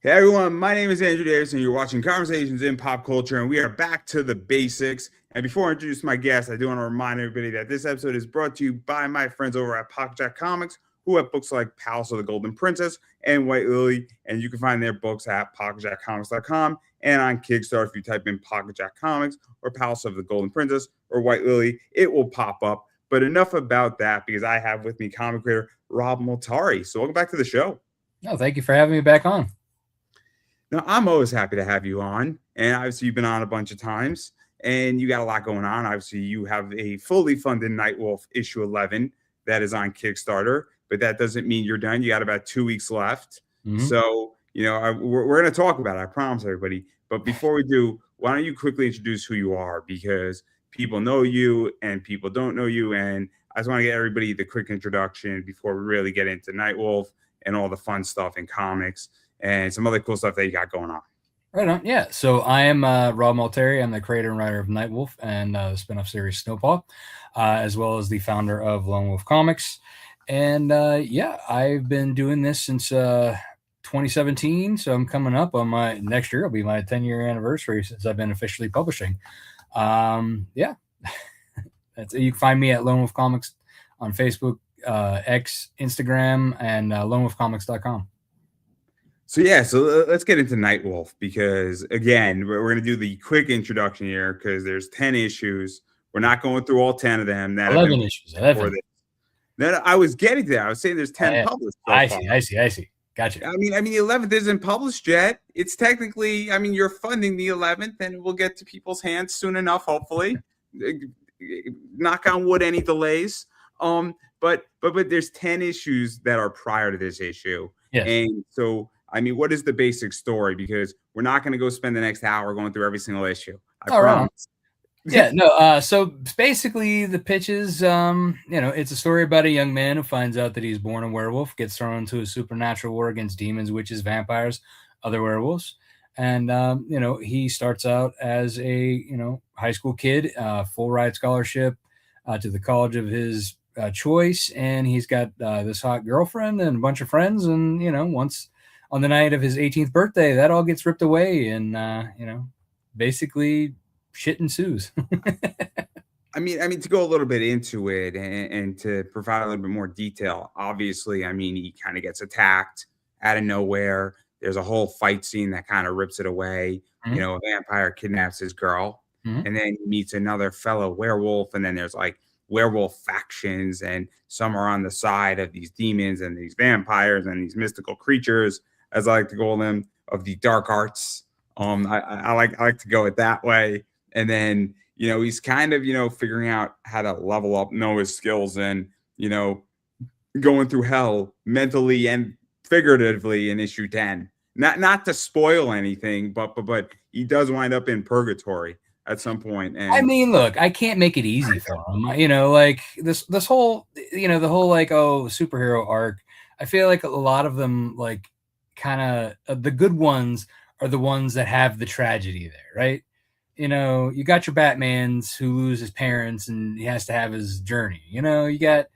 Hey everyone, my name is Andrew Davis, and you're watching Conversations in Pop Culture, and we are back to the basics. And before I introduce my guest, I do want to remind everybody that this episode is brought to you by my friends over at Pocket Comics, who have books like Palace of the Golden Princess and White Lily, and you can find their books at pocketjackcomics.com and on Kickstarter. If you type in Pocket Jack Comics or Palace of the Golden Princess or White Lily, it will pop up. But enough about that, because I have with me comic creator Rob Multari. So welcome back to the show. No, thank you for having me back on. Now, I'm always happy to have you on. And obviously, you've been on a bunch of times and you got a lot going on. Obviously, you have a fully funded Nightwolf issue 11 that is on Kickstarter, but that doesn't mean you're done. You got about 2 weeks left. Mm-hmm. So, we're going to talk about it. I promise everybody. But before we do, why don't you quickly introduce who you are? Because people know you and people don't know you. And I just want to get everybody the quick introduction before we really get into Nightwolf and all the fun stuff in comics and some other cool stuff that you got going on. Right on. Yeah. So I am Rob Multari. I'm the creator and writer of Nightwolf and the spin-off series Snowpaw, as well as the founder of Lone Wolf Comics. And I've been doing this since 2017. So I'm coming up on my next year. Will be my 10-year anniversary since I've been officially publishing. You can find me at Lone Wolf Comics on Facebook, X, Instagram, and lonewolfcomics.com. So let's get into Nightwolf, because again, we're going to do the quick introduction here because there's 10 issues. We're not going through all 10 of them. That 11 issues. 11. No, I was getting to that. I was saying there's 10 published. I see. Gotcha. I mean, the 11th isn't published yet. It's technically, you're funding the 11th, and we'll get to people's hands soon enough, hopefully. Knock on wood, any delays. But there's 10 issues that are prior to this issue. Yes. And so, what is the basic story? Because we're not going to go spend the next hour going through every single issue. I promise. So basically the pitch is, it's a story about a young man who finds out that he's born a werewolf, gets thrown into a supernatural war against demons, witches, vampires, other werewolves. And, he starts out as a, high school kid, full ride scholarship to the college of his choice. And he's got this hot girlfriend and a bunch of friends. And, once on the night of his 18th birthday, that all gets ripped away. And, basically shit ensues. To go a little bit into it and to provide a little bit more detail, obviously, he kind of gets attacked out of nowhere. There's a whole fight scene that kind of rips it away. Mm-hmm. A vampire kidnaps his girl, Mm-hmm. and then he meets another fellow werewolf, and then there's like werewolf factions, and some are on the side of these demons and these vampires and these mystical creatures, as I like to call them, of the dark arts. I like to go it that way. And then, he's kind of, figuring out how to level up, know his skills, and, going through hell mentally and figuratively in issue 10. Not to spoil anything, but he does wind up in purgatory at some point. And look, I can't make it easy for him. Like this whole, the whole like, superhero arc. I feel like a lot of them, like, kind of the good ones are the ones that have the tragedy there, right? You got your Batmans who lose his parents and he has to have his journey. You got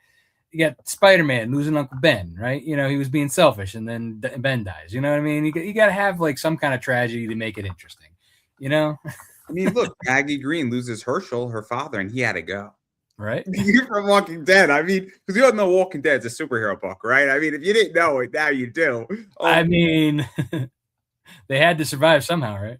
Spider-Man losing Uncle Ben, right? He was being selfish and then Ben dies. You know what I mean? You got to have like some kind of tragedy to make it interesting. Look, Maggie Green loses Herschel, her father, and he had to go. Right? From Walking Dead. Because you all know Walking Dead's a superhero book, right? If you didn't know it, now you do. They had to survive somehow, right?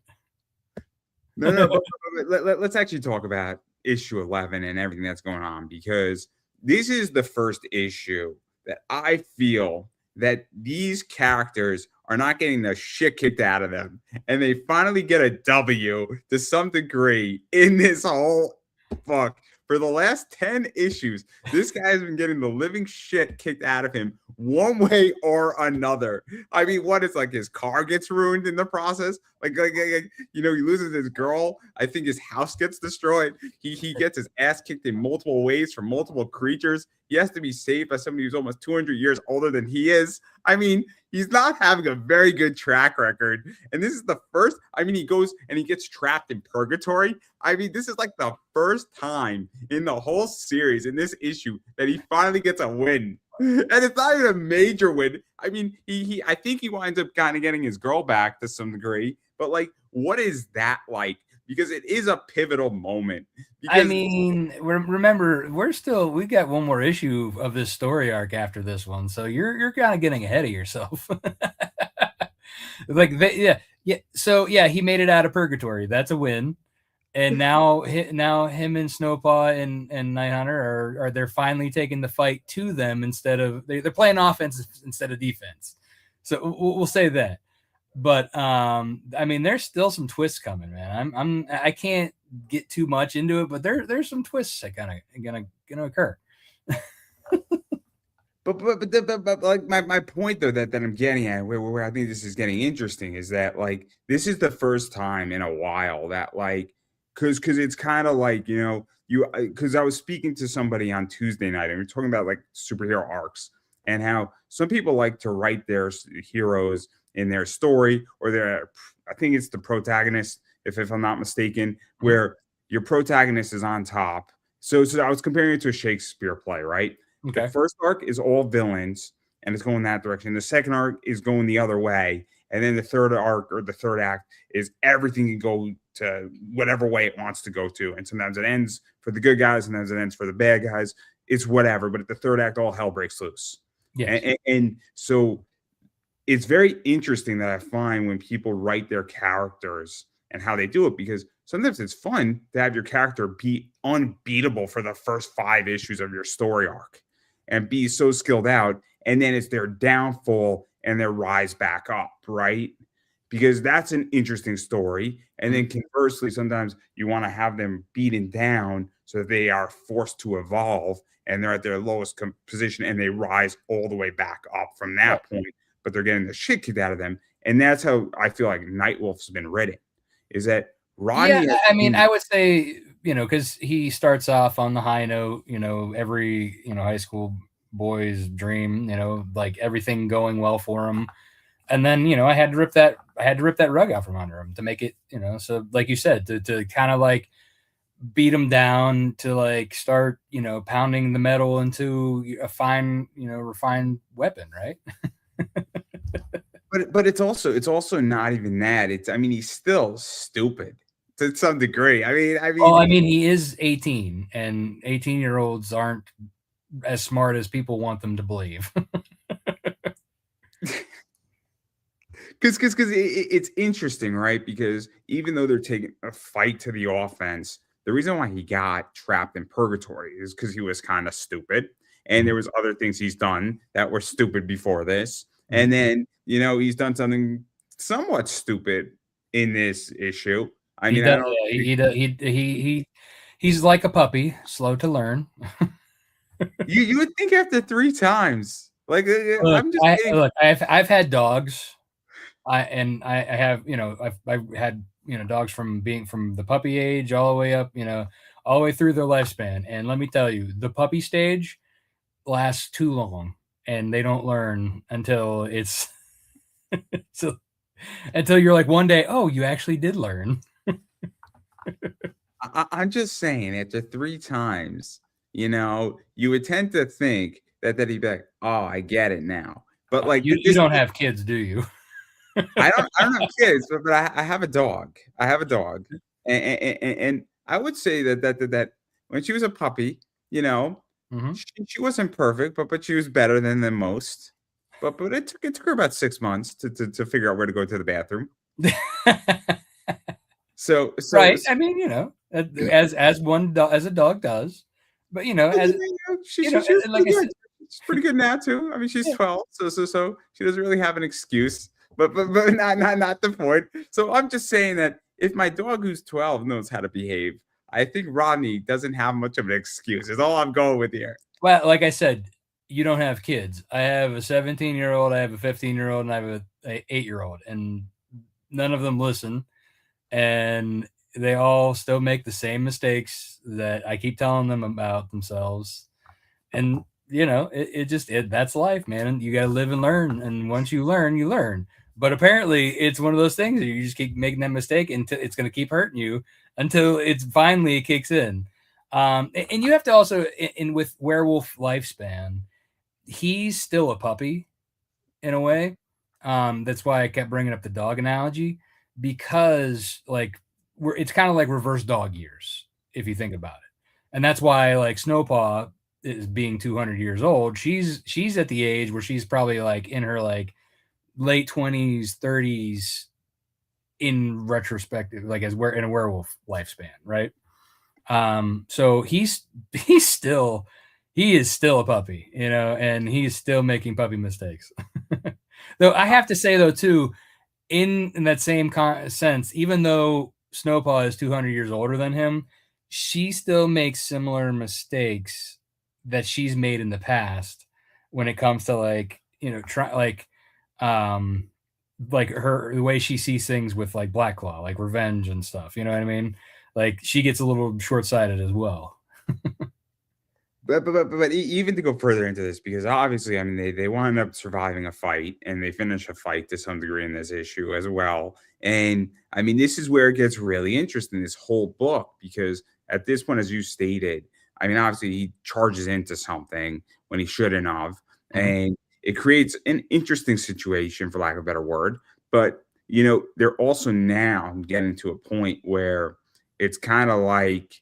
No, let's actually talk about issue 11 and everything that's going on, because this is the first issue that I feel that these characters are not getting the shit kicked out of them, and they finally get a W to some degree in this whole book. For the last 10 issues, this guy's been getting the living shit kicked out of him one way or another. What is, like, his car gets ruined in the process? Like he loses his girl. I think his house gets destroyed. He gets his ass kicked in multiple ways from multiple creatures. He has to be saved by somebody who's almost 200 years older than he is. He's not having a very good track record. And this is the first, he goes and he gets trapped in purgatory. This is like the first time in the whole series, in this issue, that he finally gets a win. And it's not even a major win. I mean, I think he winds up kind of getting his girl back to some degree, but like, what is that like? Because it is a pivotal moment. I Because mean, remember, we got one more issue of this story arc after this one, so you're kind of getting ahead of yourself. Like, yeah. So yeah, he made it out of purgatory. That's a win. And now him and Snowpaw and Night Hunter are they're finally taking the fight to them instead of they're playing offense instead of defense. So we'll say that. But I mean, there's still some twists coming, man. I can't get too much into it, but there's some twists that gonna occur. but like my point though that I'm getting at where I think this is getting interesting is that like this is the first time in a while that like because it's kind of like you because I was speaking to somebody on Tuesday night and we are talking about like superhero arcs and how some people like to write their heroes in their story or their I think it's the protagonist if I'm not mistaken where your protagonist is on top. So I was comparing it to a Shakespeare play, right? The Okay. first arc is all villains and it's going that direction. The second arc is going the other way. And then the third arc or the third act is everything can go to whatever way it wants to go to. And sometimes it ends for the good guys, sometimes it ends for the bad guys. It's whatever. But at the third act, all hell breaks loose. Yes. And so it's very interesting that I find when people write their characters and how they do it because sometimes it's fun to have your character be unbeatable for the first 5 issues of your story arc and be so skilled out. And then it's their downfall and their rise back up, right? Because that's an interesting story. And then conversely, sometimes you want to have them beaten down so that they are forced to evolve and they're at their lowest position and they rise all the way back up from that point, but they're getting the shit kicked out of them. And that's how I feel like Nightwolf's been written is that Rodney. Yeah, I mean, I would say, because he starts off on the high note, every, high school boy's dream, like everything going well for him. And then, I had to rip that rug out from under him to make it, so like you said, to kind of like beat him down to like start, pounding the metal into a fine, refined weapon, right? But it's also not even that. I mean, he's still stupid to some degree. Well, I mean, he is 18, and 18-year-olds aren't as smart as people want them to believe. Because it's interesting, right? Because even though they're taking a fight to the offense, the reason why he got trapped in purgatory is because he was kind of stupid, and there was other things he's done that were stupid before this, and then he's done something somewhat stupid in this issue. I mean, I don't. He's like a puppy, slow to learn. You would think after 3 times, like look, I'm just kidding. Look, I've had dogs. I have I've had dogs from the puppy age all the way up all the way through their lifespan, and let me tell you, the puppy stage lasts too long, and they don't learn until it's until you're like one day, oh, you actually did learn. I'm just saying, after 3 times, you would tend to think that he'd be like, oh, I get it now. But like you don't have kids, do you? I don't have kids, but I have a dog. I have a dog, and I would say that when she was a puppy, she wasn't perfect, but she was better than most. But it took her about 6 months to figure out where to go to the bathroom. So right. I mean, as a dog does, but as she's like I said, she's pretty good now too. I mean, she's 12, so she doesn't really have an excuse. But not the point. So I'm just saying that if my dog who's 12 knows how to behave, I think Rodney doesn't have much of an excuse. Is all I'm going with here. Well, like I said, you don't have kids. I have a 17-year-old, I have a 15-year-old, and I have a 8-year-old, and none of them listen, and they all still make the same mistakes that I keep telling them about themselves. And that's life, man. You got to live and learn, and once you learn, you learn. But apparently, it's one of those things that you just keep making that mistake until it's going to keep hurting you until it's finally kicks in. And you have to also, with Werewolf Lifespan, he's still a puppy in a way. That's why I kept bringing up the dog analogy, because like it's kind of like reverse dog years if you think about it, and that's why like Snowpaw is being 200 years old. She's at the age where she's probably like in her like late 20s, 30s in retrospective, like as we're in a werewolf lifespan, right? So he's still he is still a puppy, you know, and he's still making puppy mistakes. Though I have to say though too, in that same sense, even though Snowpaw is 200 years older than him, she still makes similar mistakes that she's made in the past when it comes to like, you know, um like her the way she sees things with like Black Claw, like revenge and stuff, you know what I mean? Like she gets a little short-sighted as well. But even to go further into this, because obviously, I mean, they wind up surviving a fight and they finish a fight to some degree in this issue as well. And I mean, this is where it gets really interesting, this whole book, because at this point, as you stated, I mean, obviously, he charges into something when he shouldn't have. Mhm. And it creates an interesting situation, for lack of a better word. But, they're also now getting to a point where it's kind of like,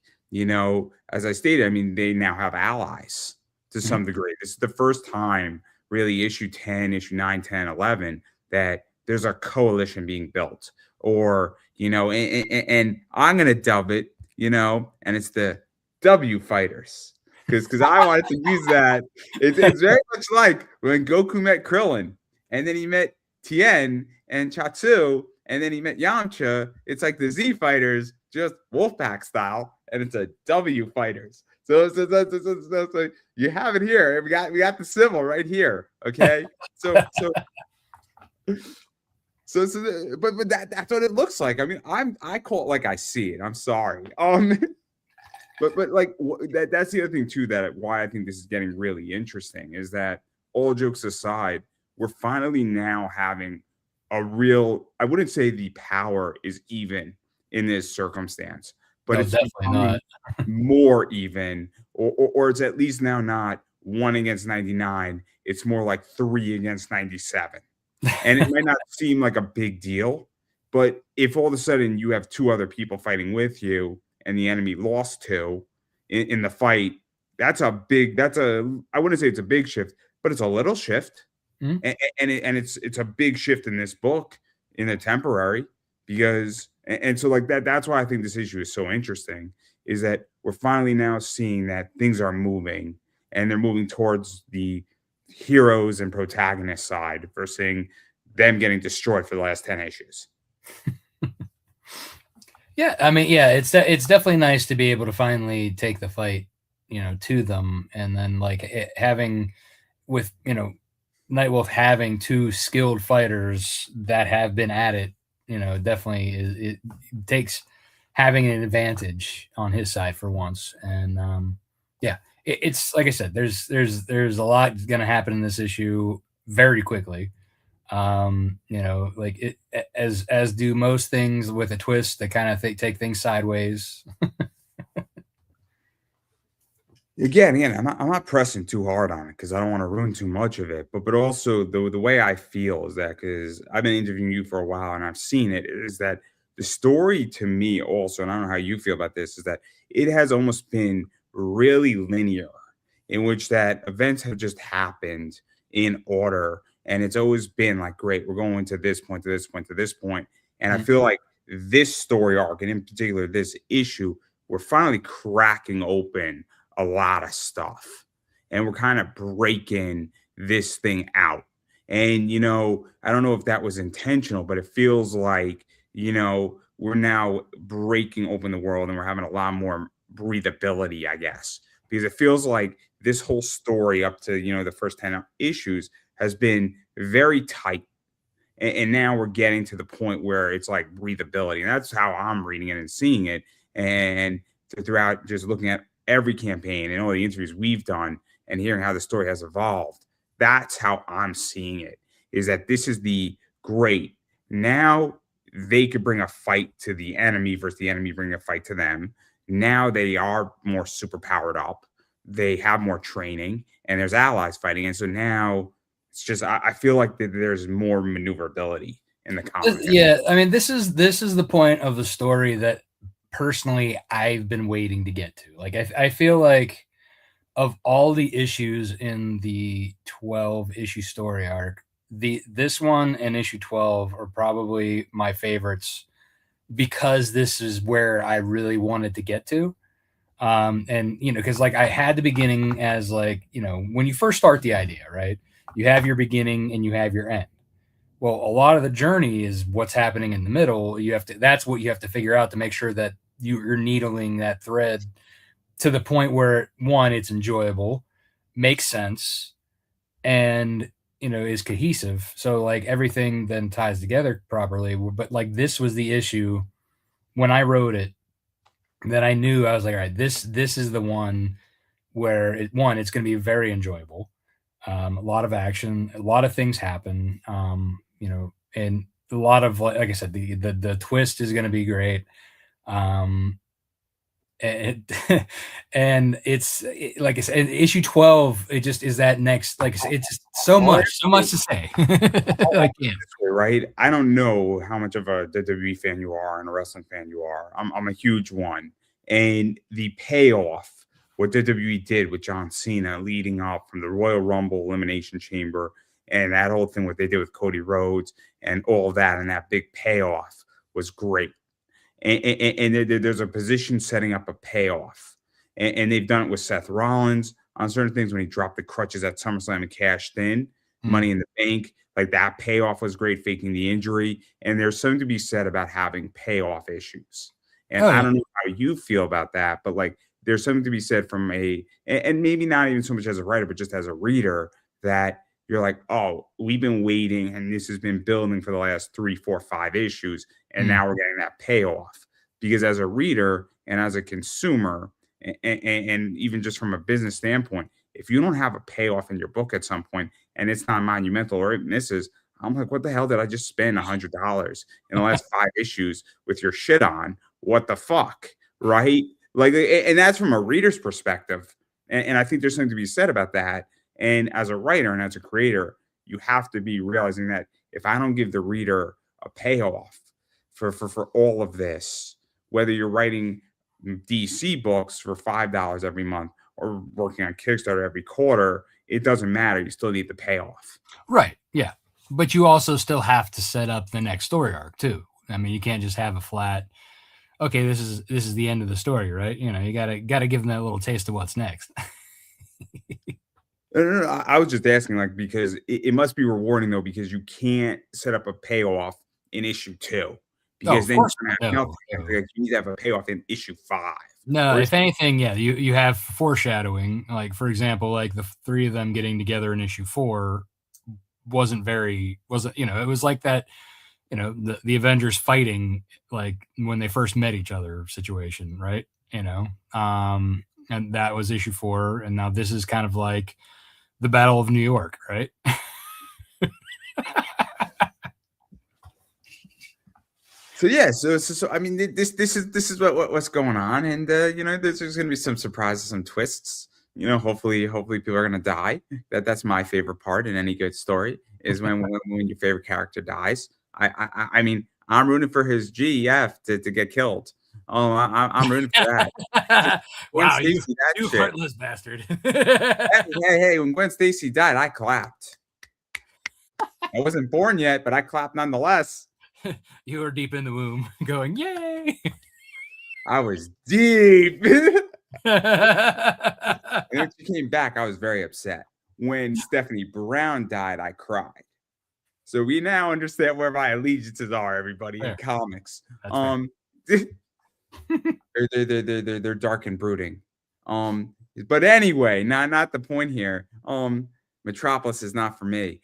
as I stated, I mean, they now have allies to Mhm. some degree. This is the first time, really, issue 10, issue 9, 10, 11, that there's a coalition being built. Or, and I'm going to dub it, and it's the W fighters. Because I wanted to use that. It's very much like when Goku met Krillin, and then he met Tien and Chatsu, and then he met Yamcha. It's like the Z fighters, just Wolfpack style, and it's a W fighters. So you have it here. We got the symbol right here. Okay. But that's what it looks like. I mean, I call it like I see it. I'm sorry. But like that's the other thing too, that why I think this is getting really interesting is that, all jokes aside, we're finally now having a real, I wouldn't say the power is even in this circumstance, but No, it's definitely becoming not. more even, or it's at least now not 1 against 99. It's more like 3 against 97. And it might not seem like a big deal, but if all of a sudden you have two other people fighting with you and the enemy lost two in the fight, I wouldn't say it's a big shift, but it's a little shift. Mhm. And it's a big shift in this book, in the temporary, because, and so like that's why I think this issue is so interesting, is that we're finally now seeing that things are moving, and they're moving towards the heroes and protagonist side versus them getting destroyed for the last 10 issues. Yeah, I mean, yeah, it's definitely nice to be able to finally take the fight, you know, to them, and then like having with Nightwolf having two skilled fighters that have been at it, you know, definitely it takes having an advantage on his side for once, and yeah, it's like I said, there's a lot going to happen in this issue very quickly. You know, like it as do most things with a twist that kind of take things sideways. Again, I'm not pressing too hard on it because I don't want to ruin too much of it. But also the way I feel is that, because I've been interviewing you for a while and I've seen it, is that the story to me also, and I don't know how you feel about this, is that it has almost been really linear, in which that events have just happened in order, and it's always been like, great, we're going to this point, to this point, to this point. And I Mhm. feel like this story arc, and in particular this issue, we're finally cracking open a lot of stuff, and we're kind of breaking this thing out. And I don't know if that was intentional, but it feels like, we're now breaking open the world, and we're having a lot more breathability, I guess, because it feels like this whole story up to the first 10 issues has been very tight, and now we're getting to the point where it's like breathability, and that's how I'm reading it and seeing it. And throughout, just looking at every campaign and all the interviews we've done and hearing how the story has evolved, that's how I'm seeing it, is that this is the great, now they could bring a fight to the enemy versus the enemy bring a fight to them. Now they are more super powered up, they have more training and there's allies fighting. And so now it's just I feel like there's more maneuverability in the comic. Yeah, I mean, this is the point of the story that personally I've been waiting to get to. Like, I feel like of all the issues in the 12 issue story arc, this one and issue 12 are probably my favorites because this is where I really wanted to get to. And because like I had the beginning as like, when you first start the idea, right? You have your beginning and you have your end. Well, a lot of the journey is what's happening in the middle. That's what you have to figure out to make sure that you're needling that thread to the point where, one, it's enjoyable, makes sense, and is cohesive. So like everything then ties together properly. But like this was the issue when I wrote it, that I knew I was like, all right, this is the one where it's going to be very enjoyable. A lot of action, a lot of things happen, and a lot of, like I said, the twist is going to be great. And, and like I said, issue 12, it just is that next, like I said, it's just so much to say. Like, yeah. Right? I don't know how much of a WWE fan you are and a wrestling fan you are. I'm a huge one. And the payoff, what WWE did with John Cena leading up from the Royal Rumble Elimination Chamber and that whole thing, what they did with Cody Rhodes and all of that, and that big payoff was great. And there's a position setting up a payoff. And they've done it with Seth Rollins on certain things when he dropped the crutches at SummerSlam and cashed in. Money in the Bank, like that payoff was great, faking the injury. And there's something to be said about having payoff issues. And I don't know how you feel about that, but like there's something to be said from and maybe not even so much as a writer, but just as a reader, that you're like, oh, we've been waiting and this has been building for the last 3, 4, 5 issues. And now we're getting that payoff. Because as a reader and as a consumer, and even just from a business standpoint, if you don't have a payoff in your book at some point and it's not monumental or it misses, I'm like, what the hell did I just spend $100 in the last 5 issues with your shit on? What the fuck? Right? Like, and that's from a reader's perspective. And I think there's something to be said about that. And as a writer and as a creator, you have to be realizing that if I don't give the reader a payoff for all of this, whether you're writing DC books for $5 every month or working on Kickstarter every quarter, it doesn't matter. You still need the payoff. Right. Yeah. But you also still have to set up the next story arc too. I mean, you can't just have a flat, okay, this is the end of the story, right? You gotta give them that little taste of what's next. No, I was just asking, like, because it must be rewarding though, because you can't set up a payoff in issue 2 because then you need to have a payoff in issue 5. No, if anything, yeah, you have foreshadowing. Like, for example, like the 3 of them getting together in issue 4 wasn't it was like that, the Avengers fighting like when they first met each other situation, right? And that was issue 4, and now this is kind of like the Battle of New York, right? So yeah, so I mean, this is what's going on, and there's going to be some surprises, some twists. Hopefully people are going to die. That's my favorite part in any good story is when your favorite character dies. I mean, I'm rooting for his GF to get killed. Oh, I'm rooting for that. Wow, you heartless bastard. hey, when Gwen Stacy died, I clapped. I wasn't born yet, but I clapped nonetheless. You were deep in the womb going, yay! I was deep. And when she came back, I was very upset. When Stephanie Brown died, I cried. So we now understand where my allegiances are, everybody, in comics. They're dark and brooding. But anyway, not the point here. Metropolis is not for me.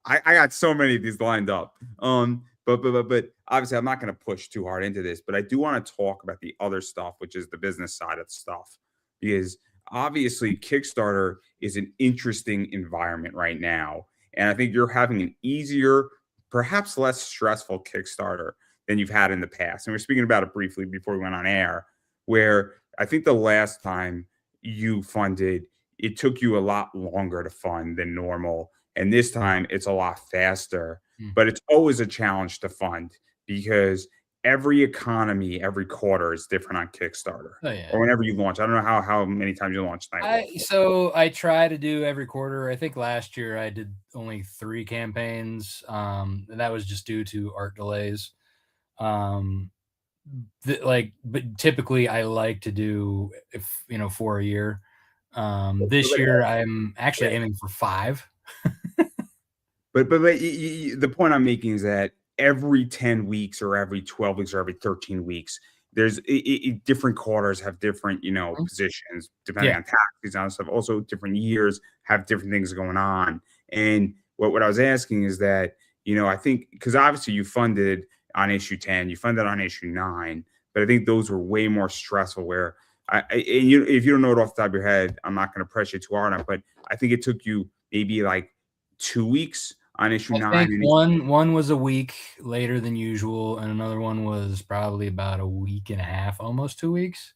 I got so many of these lined up. But obviously I'm not going to push too hard into this, but I do want to talk about the other stuff, which is the business side of stuff, because obviously Kickstarter is an interesting environment right now. And I think you're having an easier, perhaps less stressful Kickstarter than you've had in the past. And we're speaking about it briefly before we went on air, where I think the last time you funded, it took you a lot longer to fund than normal, and this time it's a lot faster. Mm. But it's always a challenge to fund because every economy, every quarter is different on Kickstarter Oh yeah. or whenever you launch. I don't know how many times you launched Nightwolf. I try to do every quarter. I think last year I did only 3 campaigns, and that was just due to art delays. Um, but typically I like to do, if 4 a year. This year I'm actually aiming for 5. But the point I'm making is that every 10 weeks or every 12 weeks or every 13 weeks, there's different quarters have different, Mhm. positions depending Yeah. on taxes and stuff. Also, different years have different things going on. And what I was asking is that, I think because obviously you funded on issue 10, you funded on issue 9, but I think those were way more stressful where and if you don't know it off the top of your head, I'm not going to press you too hard on it, but I think it took you maybe like 2 weeks on issue I 9 think and issue. one was a week later than usual, and another one was probably about a week and a half, almost 2 weeks.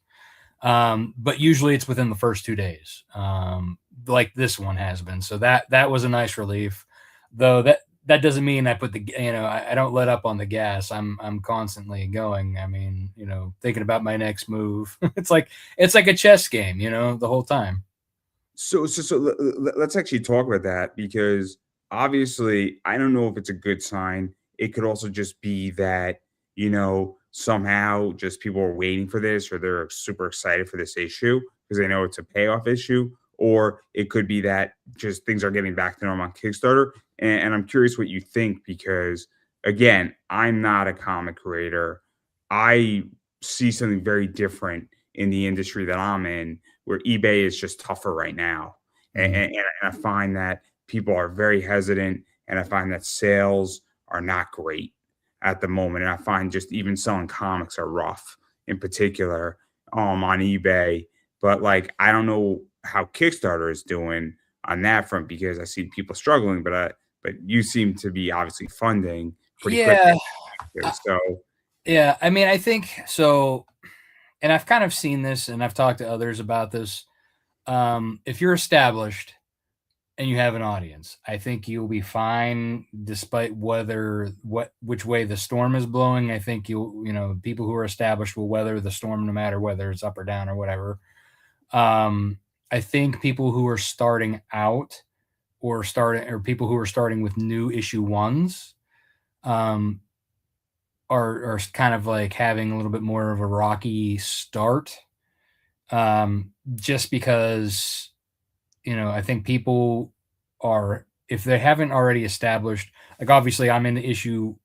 But usually it's within the first 2 days, like this one has been. So that was a nice relief, though that doesn't mean I put I don't let up on the gas. I'm constantly going. I mean, thinking about my next move. It's like a chess game, the whole time. Let's actually talk about that because obviously I don't know if it's a good sign. It could also just be that, somehow just people are waiting for this or they're super excited for this issue because they know it's a payoff issue. Or it could be that just things are getting back to normal on Kickstarter. And I'm curious what you think because, again, I'm not a comic creator. I see something very different in the industry that I'm in where eBay is just tougher right now. And, Mhm. and, and I find that people are very hesitant, and I find that sales are not great at the moment. And I find just even selling comics are rough in particular on eBay. But like, I don't know how Kickstarter is doing on that front because I see people struggling, but you seem to be obviously funding pretty quickly. Yeah, uh, So yeah. I mean, I think so, and I've kind of seen this, and I've talked to others about this. If you're established and you have an audience, I think you'll be fine despite which way the storm is blowing. I think people who are established will weather the storm no matter whether it's up or down or whatever. Um, I think people who are starting out or people who are starting with new issue ones, um, are kind of like having a little bit more of a rocky start. Just because I think people are, if they haven't already established, like obviously I'm in the issue,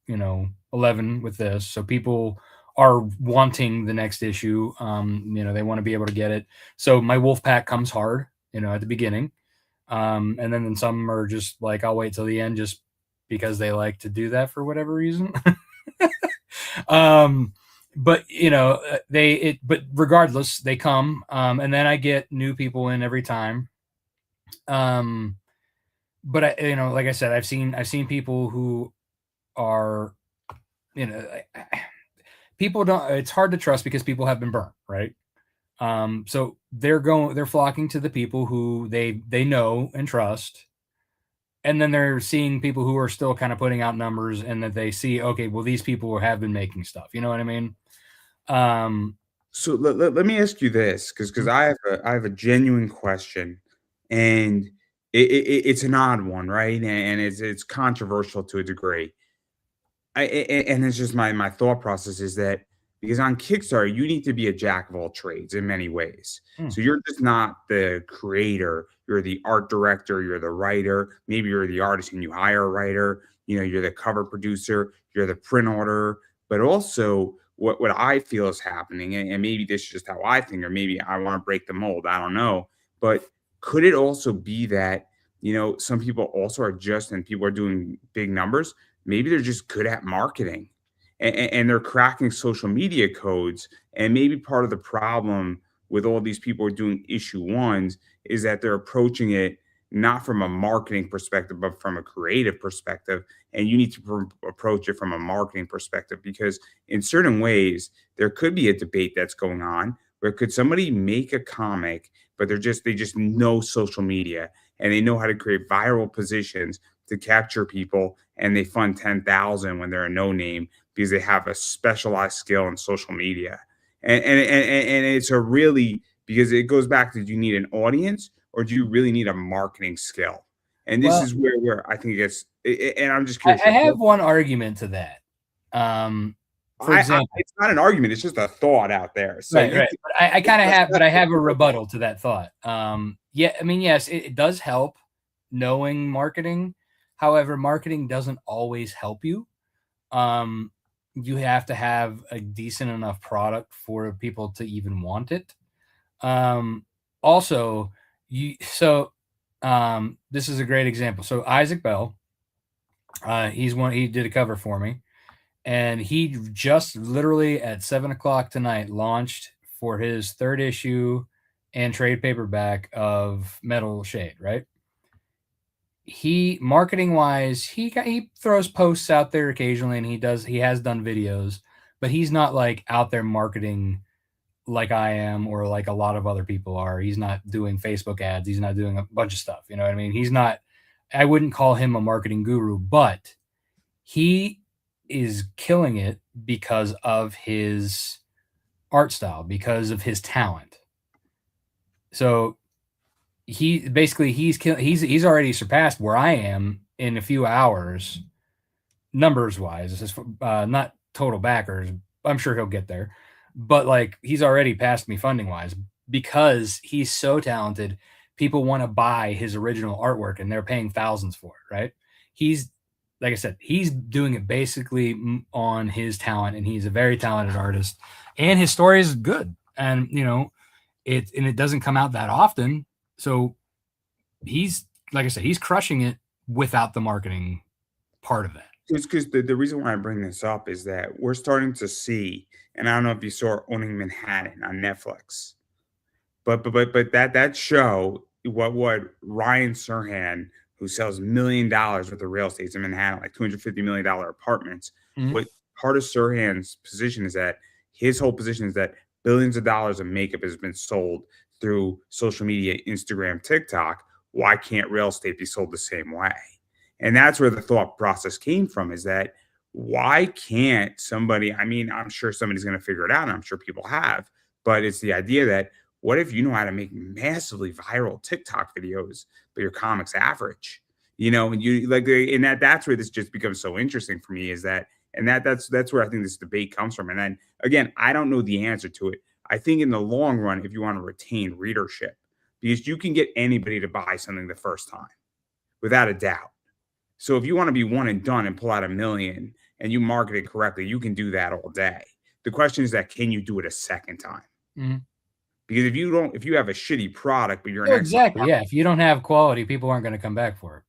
11 with this. So people are wanting the next issue. They want to be able to get it. So my wolf pack comes hard, at the beginning. And then some are just like, I'll wait till the end just because they like to do that for whatever reason. um, but regardless, they come. And then I get new people in every time. Um, but like I said, I've seen people who are, you know, people don't. It's hard to trust because people have been burnt, right? So they're flocking to the people who they know and trust, and then they're seeing people who are still kind of putting out numbers, and that they see, okay, well, these people have been making stuff. You know what I mean? Um, So let me ask you this, because I have a genuine question, and it's an odd one, right? And it's controversial to a degree. And it's just my thought process is that because on Kickstarter you need to be a jack of all trades in many ways. hmm, So you're just not the creator, you're the art director, you're the writer, maybe you're the artist and you hire a writer, you're the cover producer, you're the print order, but also what I feel is happening, and maybe this is just how I think, or maybe I want to break the mold, I don't know. But could it also be that, some people also are just and people are doing big numbers, maybe they're just good at marketing and they're cracking social media codes. And maybe part of the problem with all these people who are doing issue ones is that they're approaching it not from a marketing perspective, but from a creative perspective. And you need to approach it from a marketing perspective because, in certain ways, there could be a debate that's going on but could somebody make a comic, but they just know social media and they know how to create viral positions to capture people, and they fund 10,000 when they're a no name because they have a specialized skill in social media. And it's a really, because it goes back to, do you need an audience or do you really need a marketing skill? And this Well, is where I think it gets, and I'm just curious I your have thoughts. one argument to that. For example, It's not an argument, it's just a thought out there. So right, you right. can But I kind of have, but I have a discuss it. rebuttal to that thought. Yeah, I mean, yes, it does help knowing marketing. However, marketing doesn't always help you. Um, you have to have a decent enough product for people to even want it. Um, Also, this is a great example. So Isaac Bell, he did a cover for me, and he just literally at 7 o'clock tonight launched for his third issue and trade paperback of Metal Shade. Right? He marketing wise, he throws posts out there occasionally, and he has done videos, but he's not like out there marketing like I am or like a lot of other people are. He's not doing Facebook ads. He's not doing a bunch of stuff. You know what I mean? He's not, I wouldn't call him a marketing guru, but he is killing it because of his art style, because of his talent. So he's already surpassed where I am in a few hours, numbers wise. Not total backers. I'm sure he'll get there, but like he's already passed me funding wise because he's so talented. People want to buy his original artwork, and they're paying thousands for it. Right? He's Like I said, he's doing it basically on his talent, and he's a very talented artist, and his story is good. And it doesn't come out that often, so he's like I said, he's crushing it without the marketing part of that. It's because the reason why I bring this up is that we're starting to see, and I don't know if you saw Owning Manhattan on Netflix, but that show, what Ryan Serhan, who sells $1 million worth of real estate in Manhattan, like $250 million apartments. Mhm. What part of Serhan's position is that his whole position is that billions of dollars of makeup has been sold through social media, Instagram, TikTok. Why can't real estate be sold the same way? And that's where the thought process came from, is that why can't somebody, I mean, I'm sure somebody's going to figure it out, and I'm sure people have, but it's the idea that, what if you know how to make massively viral TikTok videos, but your comics average? And you like, and that's where this just becomes so interesting for me, is that, and that's where I think this debate comes from. And then again, I don't know the answer to it. I think in the long run, if you want to retain readership, because you can get anybody to buy something the first time, without a doubt. So if you want to be one and done and pull out 1 million and you market it correctly, you can do that all day. The question is that, can you do it a second time? Mhm. Because if you have a shitty product, but you're an Oh, excellent exactly. Yeah. If you don't have quality, people aren't going to come back for it.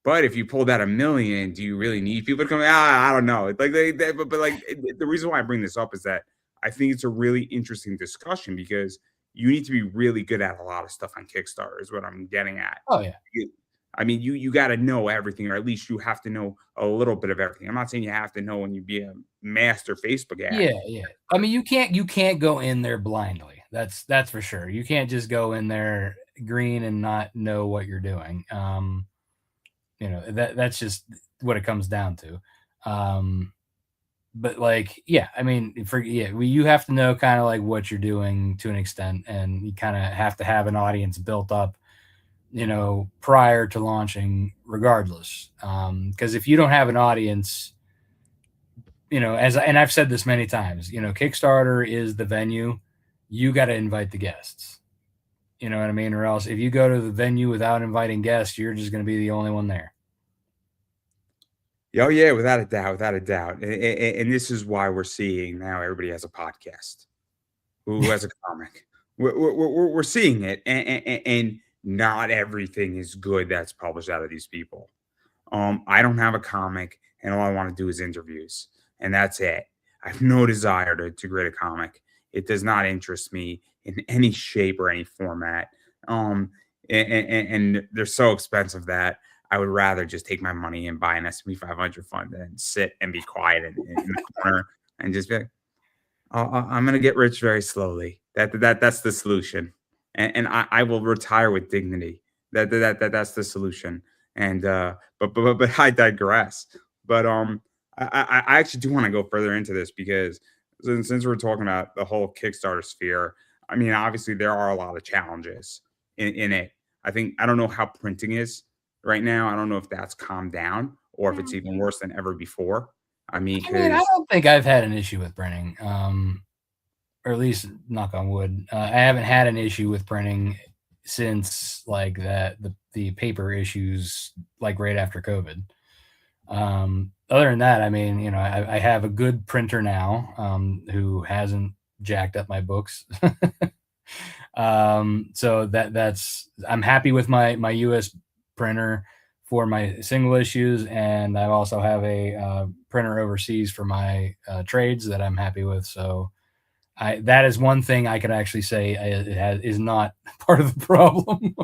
but if you pulled out 1 million, do you really need people to come? I don't know. Like but like the reason why I bring this up is that I think it's a really interesting discussion, because you need to be really good at a lot of stuff on Kickstarter, is what I'm getting at. Oh yeah. I mean, you got to know everything, or at least you have to know a little bit of everything. I'm not saying you have to know when you be a master Facebook ad. Yeah, yeah. I mean, you can't go in there blindly. That's for sure. You can't just go in there green and not know what you're doing. That's just what it comes down to. But like, yeah, I mean, you have to know kind of like what you're doing to an extent, and you kind of have to have an audience built up, prior to launching, regardless. Because if you don't have an audience, and I've said this many times, Kickstarter is the venue. You got to invite the guests. You know what I mean? Or else, if you go to the venue without inviting guests, you're just going to be the only one there. Oh yeah, without a doubt, without a doubt. And this is why we're seeing now everybody has a podcast, who has a comic. We're seeing it, and not everything is good that's published out of these people. I don't have a comic, and all I want to do is interviews, and that's it. I have no desire to create a comic. It does not interest me in any shape or any format. And they're so expensive that I would rather just take my money and buy an S&P 500 fund and sit and be quiet in the corner and just be like, I'm going to get rich very slowly. That's the solution, and I will retire with dignity. That's the solution. And but I digress. But I actually do want to go further into this because since we're talking about the whole Kickstarter sphere, I mean, obviously there are a lot of challenges in it. I think I don't know how printing is right now. I don't know if that's calmed down or if it's even worse than ever before. I mean, I mean, I because don't think I've had an issue with printing, or at least knock on wood. I haven't had an issue with printing since like the paper issues like right after COVID. Other than that, I mean, you know, I have a good printer now who hasn't jacked up my books. So that's I'm happy with my US printer for my single issues, and I also have a printer overseas for my trades that I'm happy with. So that is one thing I could actually say is not part of the problem.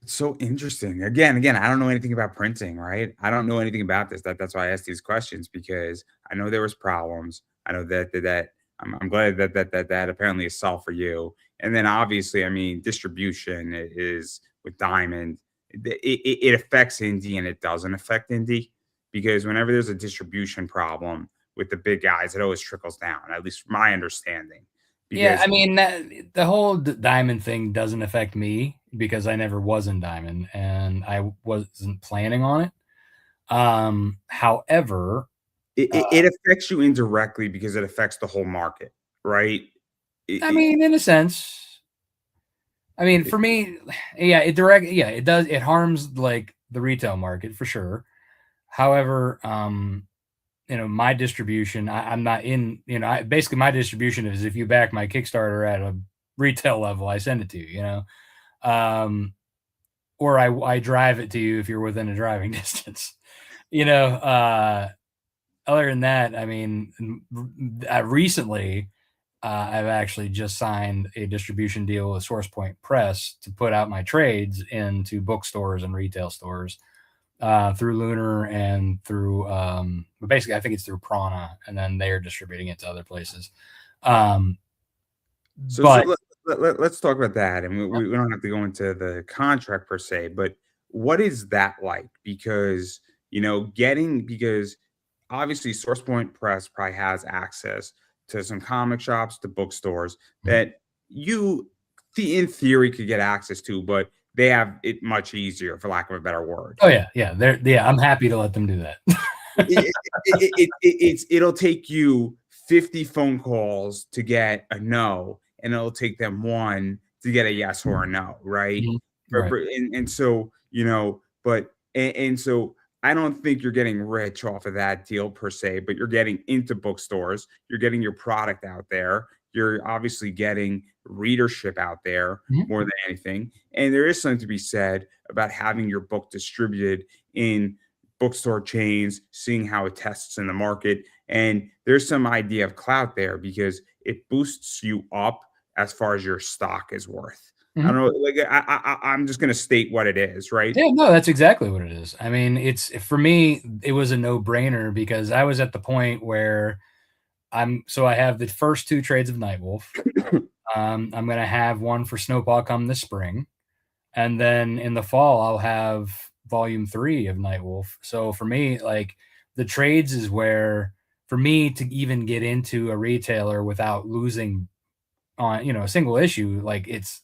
it's so interesting. Again, I don't know anything about printing, right? I don't know anything about this. That's why I asked these questions because I know there was problems. I know that I'm glad that apparently is solved for you. And then obviously, I mean, distribution is with Diamond. It affects indie and it doesn't affect indie because whenever there's a distribution problem with the big guys, it always trickles down. At least from my understanding, Yeah, I because mean the whole diamond thing doesn't affect me because I never was in diamond and I wasn't planning on it. However, it affects you indirectly because it affects the whole market, right? I It mean, in a sense, I mean, it for me, yeah, it does, it harms like the retail market for sure. However, you know, my distribution, I'm not in, you know, basically my distribution is if you back my Kickstarter at a retail level, I send it to you, you know, um, or I drive it to you if you're within a driving distance, you know. Other than that, I mean, recently, I've actually just signed a distribution deal with Source Point Press to put out my trades into bookstores and retail stores through Lunar and through basically, I think it's through Prana, and then they're distributing it to other places. Um, so but let's talk about that, and we don't have to go into the contract per se, but what is that like? Because getting because obviously SourcePoint Press probably has access to some comic shops, to bookstores that you, in theory, could get access to, but they have it much easier, for lack of a better word. oh yeah, yeah, I'm happy to let them do that. It'll take you 50 phone calls to get a no, and it'll take them one to get a yes or a no, right? Mhm. Right. And so and so I don't think you're getting rich off of that deal per se, but you're getting into bookstores, you're getting your product out there, you're obviously getting readership out there Mhm. more than anything, and there is something to be said about having your book distributed in bookstore chains, seeing how it tests in the market. And there's some idea of clout there because it boosts you up as far as your stock is worth. I don't Mhm. know. Like I'm just gonna state what it is, right? Yeah, no, that's exactly what it is. I mean, it's for me, it was a no-brainer because I was at the point where I have the first 2 trades of Nightwolf. I'm gonna have one for Snowpaw come this spring, and then in the fall, I'll have volume 3 of Nightwolf. So for me, like, the trades is where for me to even get into a retailer without losing on, you know, a single issue, like, it's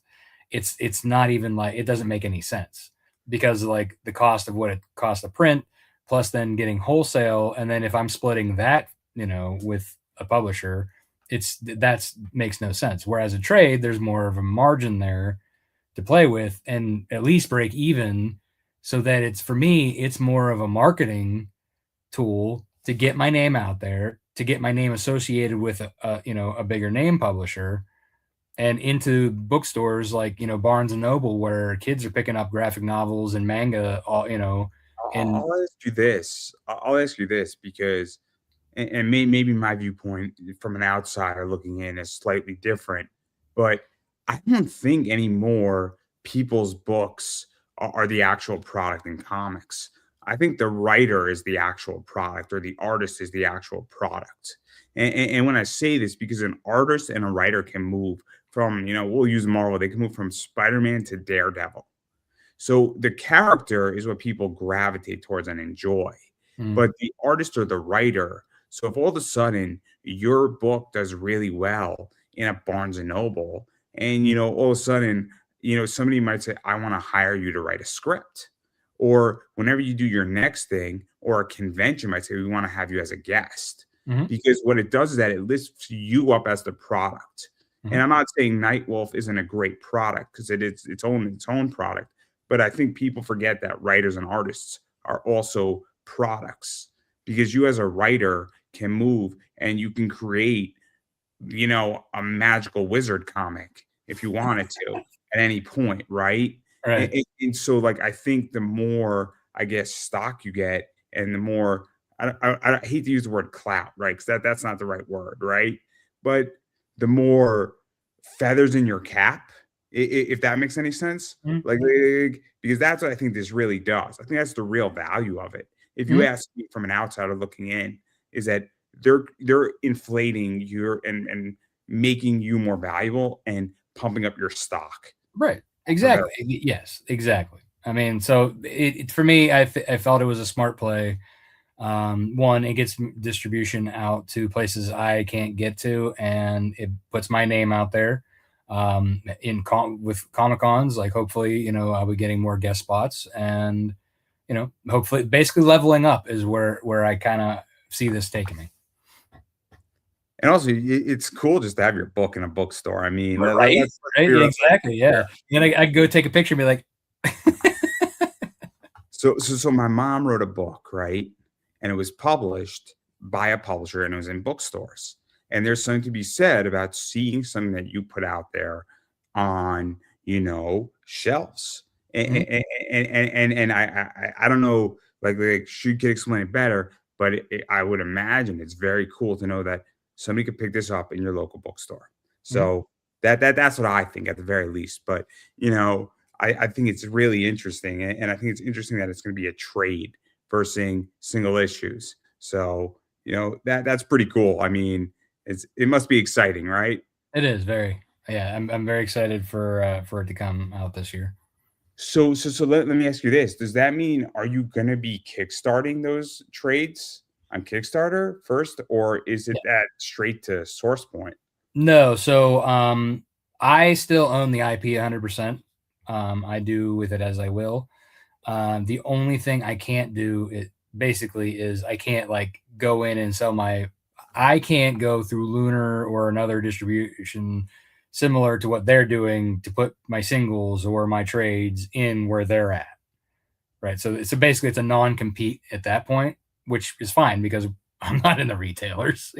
not even like it doesn't make any sense because like the cost of what it costs to print plus then getting wholesale, and then if I'm splitting that, you know, with a publisher, that's makes no sense. Whereas a trade, there's more of a margin there to play with and at least break even, so that it's for me, it's more of a marketing tool to get my name out there, to get my name associated with a you know, a bigger name publisher and into bookstores like, you know, Barnes and Noble, where kids are picking up graphic novels and manga, all, you know, and I'll ask you this. I'll ask you this because, and maybe my viewpoint from an outsider looking in is slightly different, but I don't think anymore people's books are the actual product in comics. I think the writer is the actual product, or the artist is the actual product. And when I say this, because an artist and a writer can move from, we'll use Marvel, they can move from Spider-Man to Daredevil. So the character is what people gravitate towards and enjoy, Mm, but the artist or the writer. So if all of a sudden your book does really well in a Barnes and Noble, and all of a sudden, somebody might say, "I want to hire you to write a script," or whenever you do your next thing, or a convention might say, "We want to have you as a guest," mhm, because what it does is that it lifts you up as the product. mhm. And I'm not saying Nightwolf isn't a great product, because it is its own product, but I think people forget that writers and artists are also products, because you as a writer can move and you can create, a magical wizard comic if you wanted to at any point, right? And, Right. and, and so, like, I think the more, I guess, stock you get, and the more, I hate to use the word clout, right? Because that's not the right word, right? But the more feathers in your cap, if that makes any sense, Mhm, because that's what I think this really does. I think that's the real value of it. If you mhm. ask me from an outsider looking in, is that they're inflating your, and making you more valuable, and pumping up your stock Right. for better. Exactly. Yes, exactly. I mean, so for me, I felt it was a smart play. One, it gets distribution out to places I can't get to, and it puts my name out there with Comic Cons. Like, hopefully, I'll be getting more guest spots, and hopefully, basically leveling up is where I kind of see this taking me. And also, it's cool just to have your book in a bookstore. I mean, Right. let's Right. be real. Exactly. Yeah. And then I go take a picture and be like, So my mom wrote a book, right? And it was published by a publisher, and it was in bookstores. And there's something to be said about seeing something that you put out there on, shelves. And "Mhm, I don't know, like she could explain it better, but I would imagine it's very cool to know that somebody could pick this up in your local bookstore. mhm." So that's what I think at the very least. But I think it's really interesting, and I think it's interesting that it's going to be a trade versus single issues. So that's pretty cool. I mean, it must be exciting, right? It is very, yeah. I'm very excited for it to come out this year. So let me ask you this: does that mean, are you going to be kickstarting those trades on Kickstarter first, or is it that straight to source point? No, so I still own the IP 100%. I do with it as I will. The only thing I can't do it basically is I can't like go in and sell my. I can't go through Lunar or another distribution similar to what they're doing to put my singles or my trades in where they're at. Right. So basically it's a non-compete at that point, which is fine because I'm not in the retailers,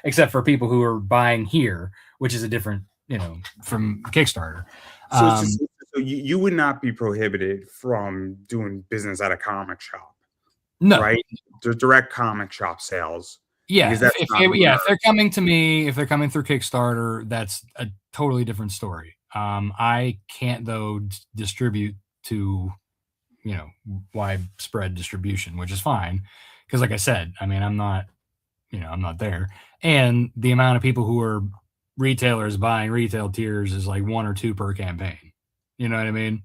except for people who are buying here, which is a different, from Kickstarter. So, Um, so, so so you would not be prohibited from doing business at a comic shop, no. right? The direct comic shop sales, Yeah, because that's not if Lunar. they're coming to me, if they're coming through Kickstarter, that's a totally different story. I can't though distribute to widespread distribution, which is fine because, like I said, I mean, I'm not there, and the amount of people who are retailers buying retail tiers is like one or two per campaign. You know what I mean?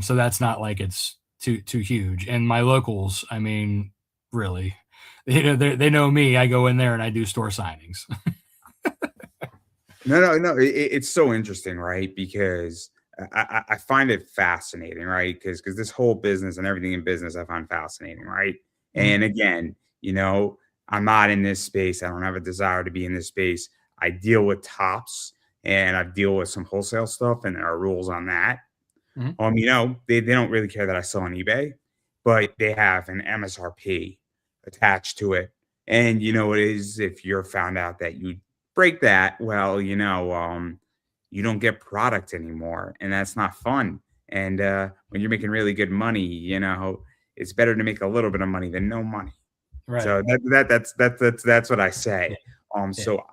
So that's not like it's too huge. And my locals, I mean, really, they know me. I go in there and I do store signings. No. It's so interesting, right? Because I find it fascinating, right? Because this whole business and everything in business I find fascinating, right? Mhm, And again, I'm not in this space. I don't have a desire to be in this space. I deal with tops, and I deal with some wholesale stuff, and there are rules on that. mhm, They don't really care that I sell on eBay, but they have an MSRP attached to it. And it is, if you're found out that you break that, well, you don't get product anymore, and that's not fun. And when you're making really good money, it's better to make a little bit of money than no money. right. So that's what I Yeah. say. Yeah. So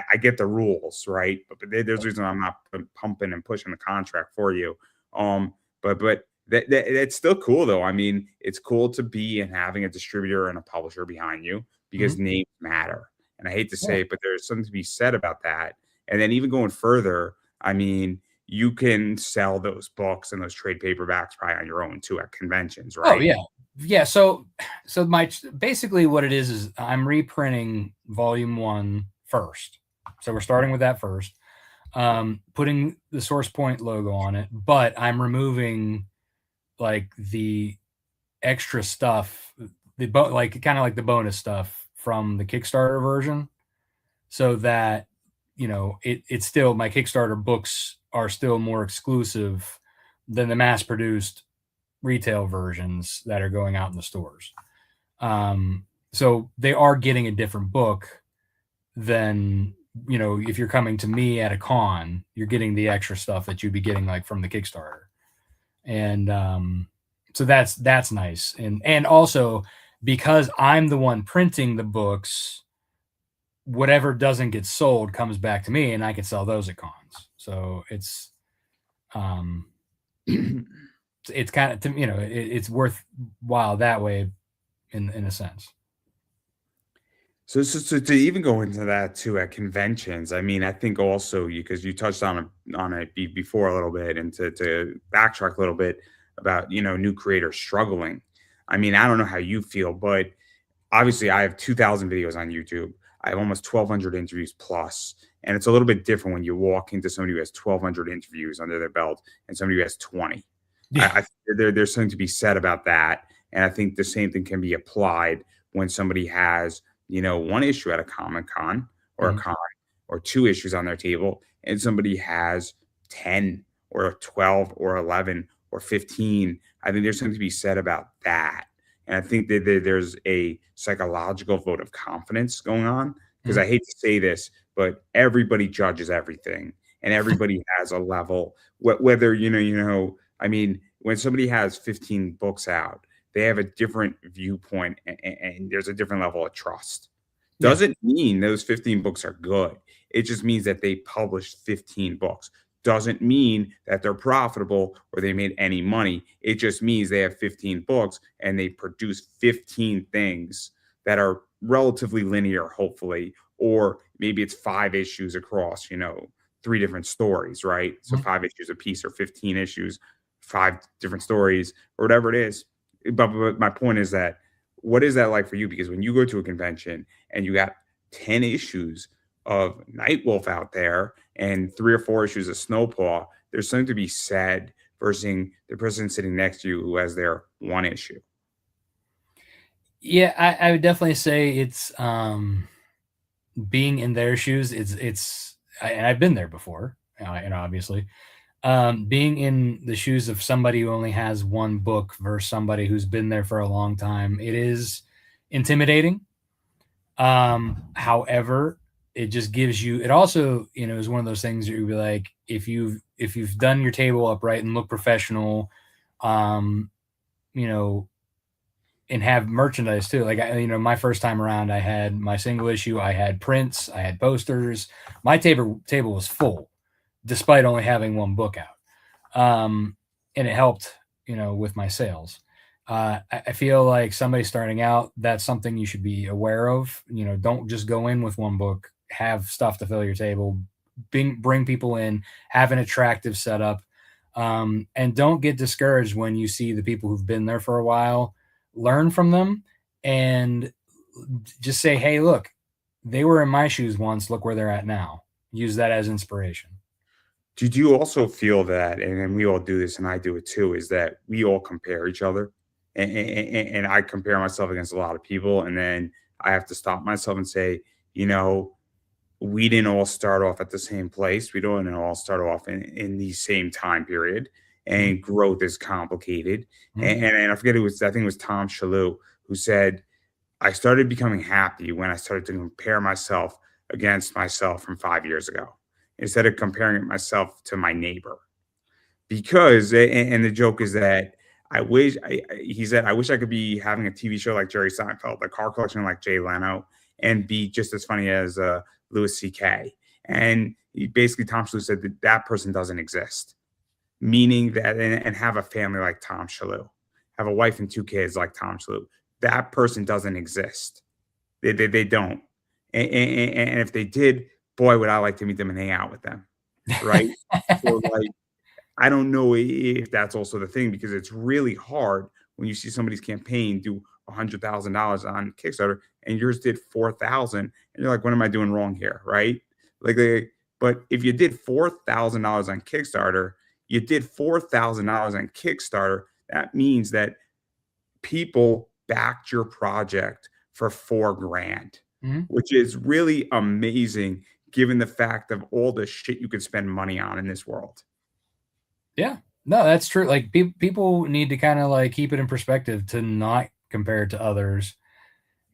I get the rules, right? But there's a reason I'm not pumping and pushing the contract for you. Um, but That's still cool though. I mean, it's cool to be and having a distributor and a publisher behind you because Mhm. names matter. And I hate to Yeah. say it, but there's something to be said about that. And then even going further, I mean, you can sell those books and those trade paperbacks probably on your own too at conventions, Oh right? yeah. Yeah. So my basically what it is I'm reprinting volume one first. So we're starting with that first. Putting the Source Point logo on it, but I'm removing like the extra stuff, like kind of like the bonus stuff from the Kickstarter version, so that it's still my Kickstarter books are still more exclusive than the mass produced retail versions that are going out in the stores. So they are getting a different book than if you're coming to me at a con, you're getting the extra stuff that you'd be getting like from the Kickstarter, and so that's nice, and also because I'm the one printing the books, whatever doesn't get sold comes back to me, and I can sell those at cons. So um, it's kind of it's worthwhile that way in a sense. So to even go into that too at conventions, I mean, I think also because you touched on it before a little bit, and to backtrack a little bit about new creators struggling. I mean, I don't know how you feel, but obviously I have 2,000 videos on YouTube. I have almost 1,200 interviews plus, and it's a little bit different when you walk into somebody who has 1,200 interviews under their belt and somebody who has 20. Yeah. I think there's something to be said about that, and I think the same thing can be applied when somebody has one issue at a Comic Con or a Mhm. con or two issues on their table, and somebody has 10 or 12 or 11 or 15. I think there's something to be said about that. And I think that there's a psychological vote of confidence going on because Mhm. I hate to say this, but everybody judges everything and everybody has a level. Whether I mean, when somebody has 15 books out, they have a different viewpoint, and there's a different level of trust. Yeah. Doesn't mean those 15 books are good. It just means that they published 15 books. Doesn't mean that they're profitable or they made any money. It just means they have 15 books and they produce 15 things that are relatively linear, hopefully, or maybe it's 5 issues across, three different stories, right? So Mhm. 5 issues a piece or 15 issues, 5 different stories, or whatever it is. But my point is that what is that like for you? Because when you go to a convention and you got 10 issues of Nightwolf out there and 3 or 4 issues of Snowpaw, there's something to be said versus the person sitting next to you who has their one issue. Yeah, I would definitely say it's being in their shoes. And I've been there before, obviously. Being in the shoes of somebody who only has one book versus somebody who's been there for a long time, it is intimidating. However, it just gives you. It also, is one of those things that you'd be like, if you've done your table upright and look professional, um, you know, and have merchandise too. Like my first time around, I had my single issue, I had prints, I had posters. My table was full, despite only having one book out, and it helped, with my sales. I feel like somebody starting out, that's something you should be aware of. Don't just go in with one book. Have stuff to fill your table. Bring people in. Have an attractive setup, and don't get discouraged when you see the people who've been there for a while. Learn from them and just say, "Hey, look, they were in my shoes once. Look where they're at now." Use that as inspiration. Did you also feel that, and then we all do this, and I do it too, is that we all compare each other, and I compare myself against a lot of people, and then I have to stop myself and say, you know, we didn't all start off at the same place. We don't all start off in the same time period, Mhm. and growth is complicated. Mhm. And I forget I think it was Tom Shalhoub who said, I started becoming happy when I started to compare myself against myself from 5 years ago instead of comparing myself to my neighbor. Because and the joke is that he said I wish I could be having a TV show like Jerry Seinfeld, a car collection like Jay Leno, and be just as funny as Louis C.K. And basically Tom Shalhoub said that that person doesn't exist. meaning that and have a family like Tom Shalhoub, have a wife and 2 kids like Tom Shalhoub. That person doesn't exist. They don't. And if they did, boy, would I like to meet them and hang out with them, right? So, like, I don't know if that's also the thing because it's really hard when you see somebody's campaign do $100,000 on Kickstarter and yours did 4,000, and you're like, "What am I doing wrong here?" Right? But if you did $4,000 on Kickstarter, you did $4,000 on Kickstarter. That means that people backed your project for 4 grand, Mhm. which is really amazing given the fact of all the shit you could spend money on in this world. Yeah, no, that's true. Like people need to kind of like keep it in perspective to not compare it to others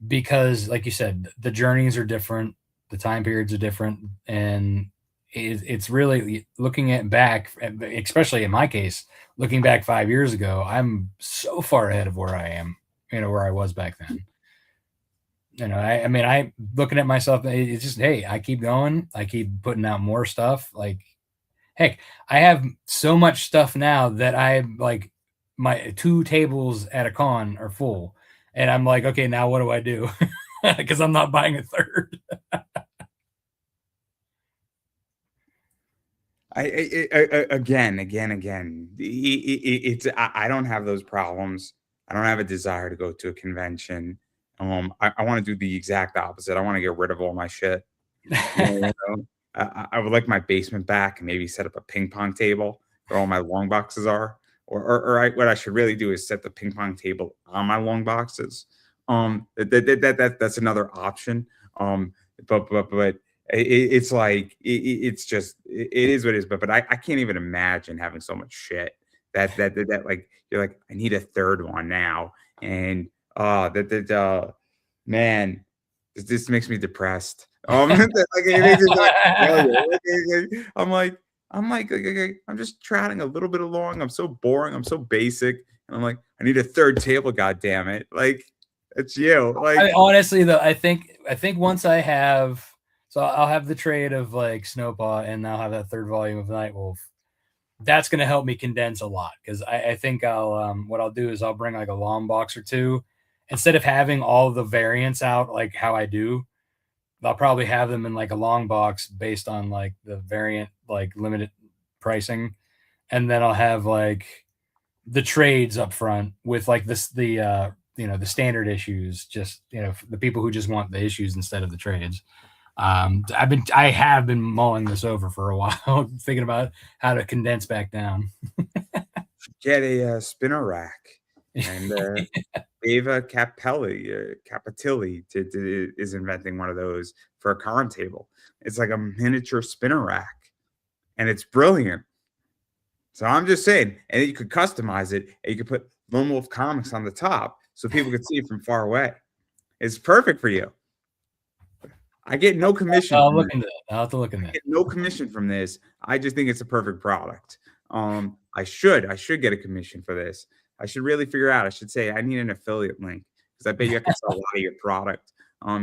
because, like you said, the journeys are different, the time periods are different, and it's really looking at back, especially in my case, looking back 5 years ago, I'm so far ahead of where I am, where I was back then. I mean, I looking at myself, it's just, hey, I keep going, I keep putting out more stuff. Like, heck, I have so much stuff now that I like my 2 tables at a con are full. And I'm like, okay, now what do I do? Because I'm not buying a third. Again. It's I don't have those problems. I don't have a desire to go to a convention. I want to do the exact opposite. I want to get rid of all my shit. You know, I would like my basement back and maybe set up a ping pong table where all my long boxes are. What I should really do is set the ping pong table on my long boxes. That's another option. But it's like it's just it is what it is. But I can't even imagine having so much shit that like you're like I need a third one now, and man, this makes me depressed. Like, it makes it like failure. I'm just trotting a little bit along. I'm so boring. I'm so basic. And I'm like, I need a third table. God damn it! Like, it's you. I Like, mean, honestly, though, I think once I have, so I'll have the trade of like Snowpaw, and I'll have that third volume of Nightwolf. That's going to help me condense a lot because I think what I'll do is I'll bring like a long box or two instead of having all the variants out like how I do. I'll probably have them in like a long box based on like the variant like limited pricing, and then I'll have like the trades up front with like the standard issues, just the people who just want the issues instead of the trades. I have been mulling this over for a while, thinking about how to condense back down. get a spinner rack, and Ava Capitelli is inventing one of those for a card table. It's like a miniature spinner rack, and it's brilliant. So I'm just saying, and you could customize it, and you could put Lone Wolf Comics on the top so people could see it from far away. It's perfect for you. I get no commission I'll from look this. into that. I'll have to look into I that. get no commission from this. I just think it's a perfect product. I should get a commission for this. I should really figure out. I should say I need an affiliate link because I bet you I could sell a lot of your product. A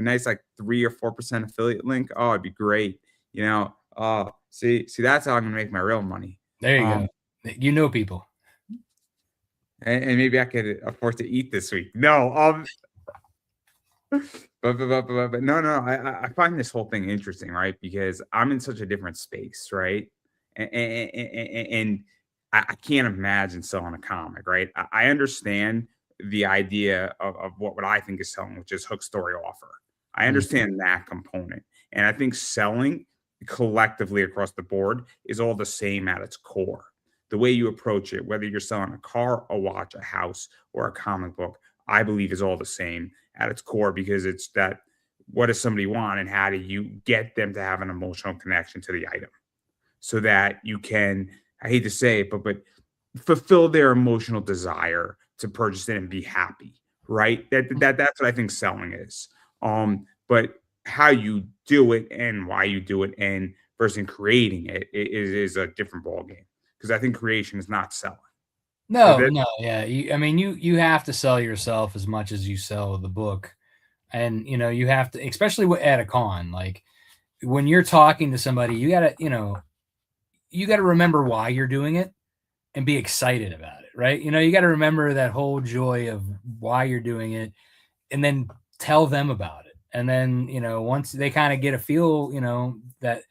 nice like 3 or 4% affiliate link. Oh, it'd be great. See, that's how I'm gonna make my real money. There you Um, go. You know people. and maybe I could afford to eat this week. No, but no, I find this whole thing interesting, right? Because I'm in such a different space, right? And I can't imagine selling a comic, right? I understand the idea of what I think is selling, which is hook story offer. I Mm. understand that component. And I think selling collectively across the board is all the same at its core. The way you approach it, whether you're selling a car, a watch, a house, or a comic book, I believe is all the same at its core because it's that what does somebody want and how do you get them to have an emotional connection to the item so that you can, I hate to say it, but fulfill their emotional desire to purchase it and be happy, right? That's what I think selling is. But how you do it and why you do it and versus creating it is a different ballgame because I think creation is not selling. No, no, yeah. I mean, you have to sell yourself as much as you sell the book, and you have to, especially at a con. Like when you're talking to somebody, you gotta, you got to remember why you're doing it and be excited about it, right? You got to remember that whole joy of why you're doing it, and then tell them about it. And then, once they kind of get a feel, that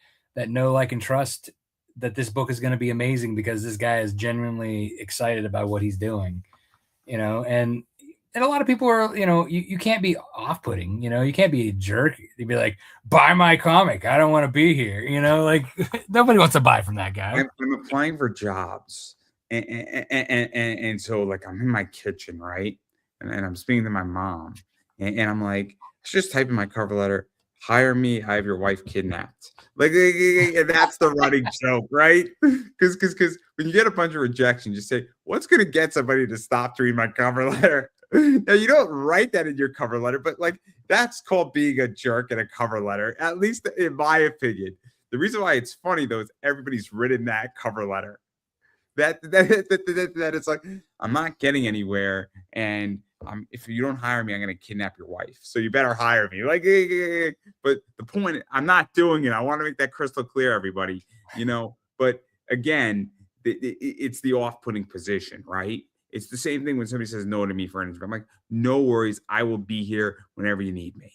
know, like, and trust that this book is going to be amazing because this guy is genuinely excited about what he's doing, and a lot of people are, you can't be off-putting, you can't be a jerk. You'd be like, buy my comic. I don't want to be here. Like nobody wants to buy from that guy. I'm applying for jobs. And so like I'm in my kitchen, right? And I'm speaking to my mom. And I'm like, let's just type in my cover letter, hire me, I have your wife kidnapped. Like that's the running joke, right? Because when you get a bunch of rejection, you say, what's gonna get somebody to stop to read my cover letter? Now you don't write that in your cover letter, but like that's called being a jerk in a cover letter, at least in my opinion. The reason why it's funny though is everybody's written that cover letter. That it's like I'm not getting anywhere, and if you don't hire me, I'm gonna kidnap your wife. So you better hire me. Like, but the point, I'm not doing it. I want to make that crystal clear, everybody. But again, it's the off-putting position, right? It's the same thing when somebody says no to me for an interview. I'm like, no worries, I will be here whenever you need me,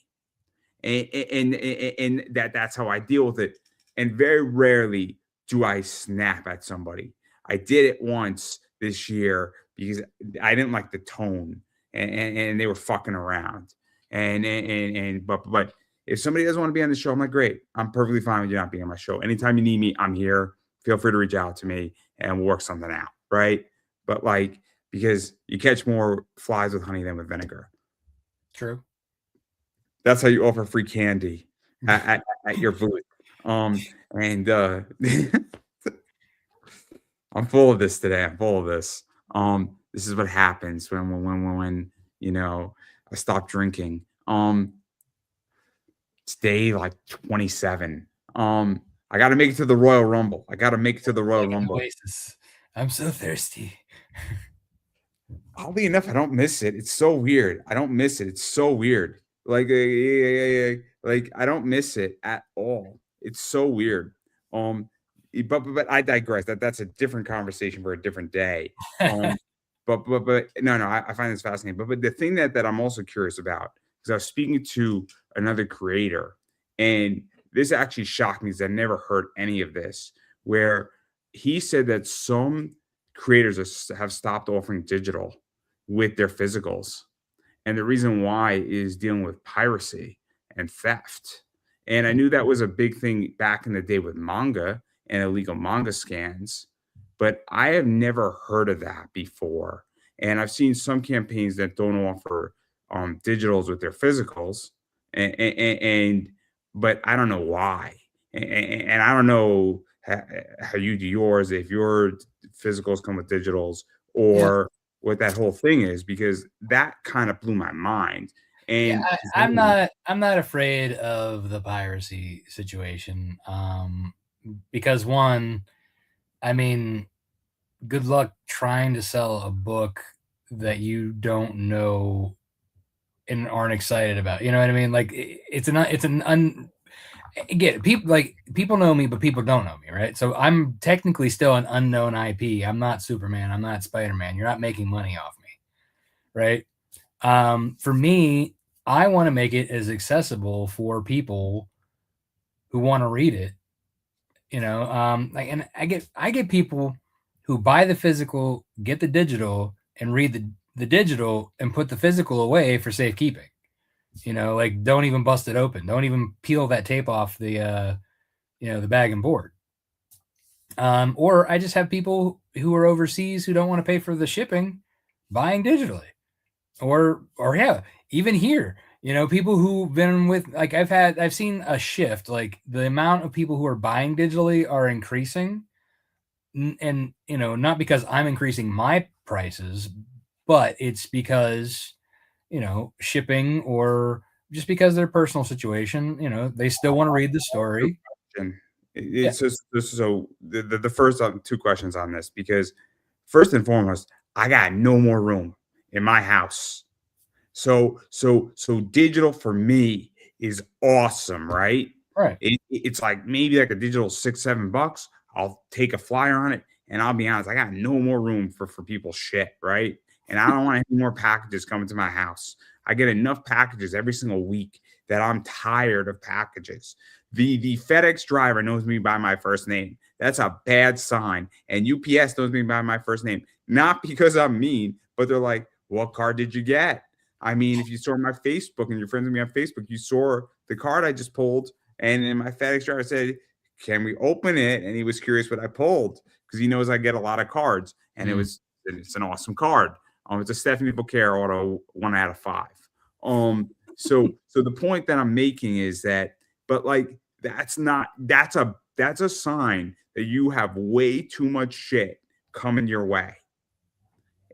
and that's how I deal with it. And very rarely do I snap at somebody. I did it once this year because I didn't like the tone, and they were fucking around. But if somebody doesn't want to be on the show, I'm like, great. I'm perfectly fine with you not being on my show. Anytime you need me, I'm here. Feel free to reach out to me and we'll work something out, right? But like, because you catch more flies with honey than with vinegar. True. That's how you offer free candy at your booth. And I'm full of this today. I'm full of this. This is what happens when I stop drinking. It's day like 27. I got to make it to the Royal Rumble. I got to make it to the Royal Rumble. Oasis. I'm so thirsty. Oddly enough, I don't miss it. It's so weird. I don't miss it. It's so weird. Like, like I don't miss it at all. It's so weird. But I digress. That's a different conversation for a different day. But no, I find this fascinating. But the thing that I'm also curious about, because I was speaking to another creator, and this actually shocked me because I never heard any of this, where he said that some creators have stopped offering digital with their physicals. And the reason why is dealing with piracy and theft. And I knew that was a big thing back in the day with manga and illegal manga scans, but I have never heard of that before. And I've seen some campaigns that don't offer digitals with their physicals, but I don't know why. And I don't know how you do yours, if your physicals come with digitals or what that whole thing is, because that kind of blew my mind. And I'm not afraid of the piracy situation. Because one, I mean, good luck trying to sell a book that you don't know and aren't excited about. You know what I mean? Like again, people know me, but people don't know me, right? So I'm technically still an unknown IP. I'm not Superman. I'm not Spider-Man. You're not making money off me, right? For me, I want to make it as accessible for people who want to read it. And I get people who buy the physical, get the digital, and read the digital and put the physical away for safekeeping. Like don't even bust it open. Don't even peel that tape off the the bag and board. Or I just have people who are overseas who don't want to pay for the shipping, buying digitally. Or yeah, even here, people who've been with, like, I've seen a shift, like the amount of people who are buying digitally are increasing, and not because I'm increasing my prices, but it's because shipping, or just because their personal situation, they still want to read the story. It's just so the first two questions on this, because first and foremost, I got no more room in my house. So digital for me is awesome, right? Right. It's like maybe like a digital $6-7. I'll take a flyer on it, and I'll be honest, I got no more room for people's shit, right? And I don't want any more packages coming to my house. I get enough packages every single week that I'm tired of packages. The FedEx driver knows me by my first name. That's a bad sign. And UPS knows me by my first name, not because I'm mean, but they're like, "What card did you get?" I mean, if you saw my Facebook and you're friends with me on Facebook, you saw the card I just pulled, and then my FedEx driver said, "Can we open it?" And he was curious what I pulled because he knows I get a lot of cards, and it's an awesome card. It's a Stephanie Bouquet auto, 1 out of 5. So the point that I'm making is that, but like that's a sign that you have way too much shit coming your way.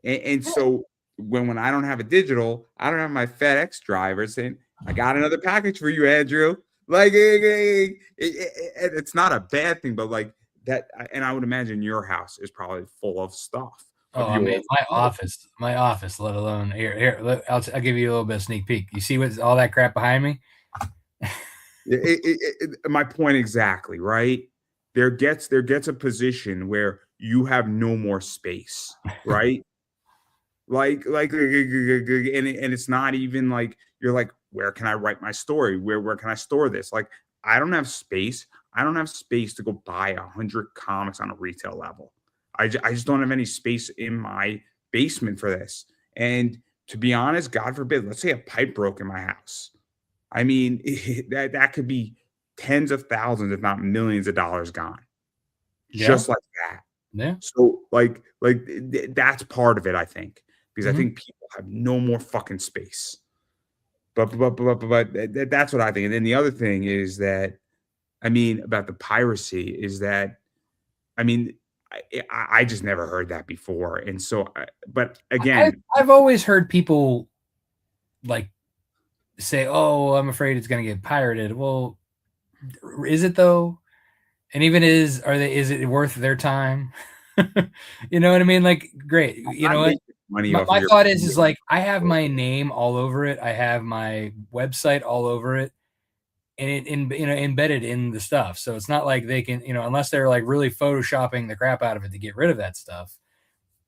And so when I don't have a digital, I don't have my FedEx driver saying, "I got another package for you, Andrew." Like it's not a bad thing, but like that, and I would imagine your house is probably full of stuff. Oh, I mean, my office, let alone here. I'll give you a little bit of sneak peek. You see what's all that crap behind me? My point exactly, right? There gets a position where you have no more space, right? And it's not even like you're like, where can I write my story? Where can I store this? Like, I don't have space. I don't have space to go buy 100 comics on a retail level. I just don't have any space in my basement for this. And to be honest, God forbid, let's say a pipe broke in my house. I mean, that could be tens of thousands, if not millions of dollars gone, just like that. Yeah. So that's part of it, I think, because I think people have no more fucking space. But that's what I think. And then the other thing is that, I mean, about the piracy is that, I mean, I just never heard that before. And so, but again, I've always heard people like say, "Oh, I'm afraid it's going to get pirated." Well, is it though? And even is it worth their time? You know what I mean? Like, great. You know what? My thought is like, I have my name all over it. I have my website all over it, and it embedded in the stuff. So it's not like they can, unless they're like really photoshopping the crap out of it to get rid of that stuff.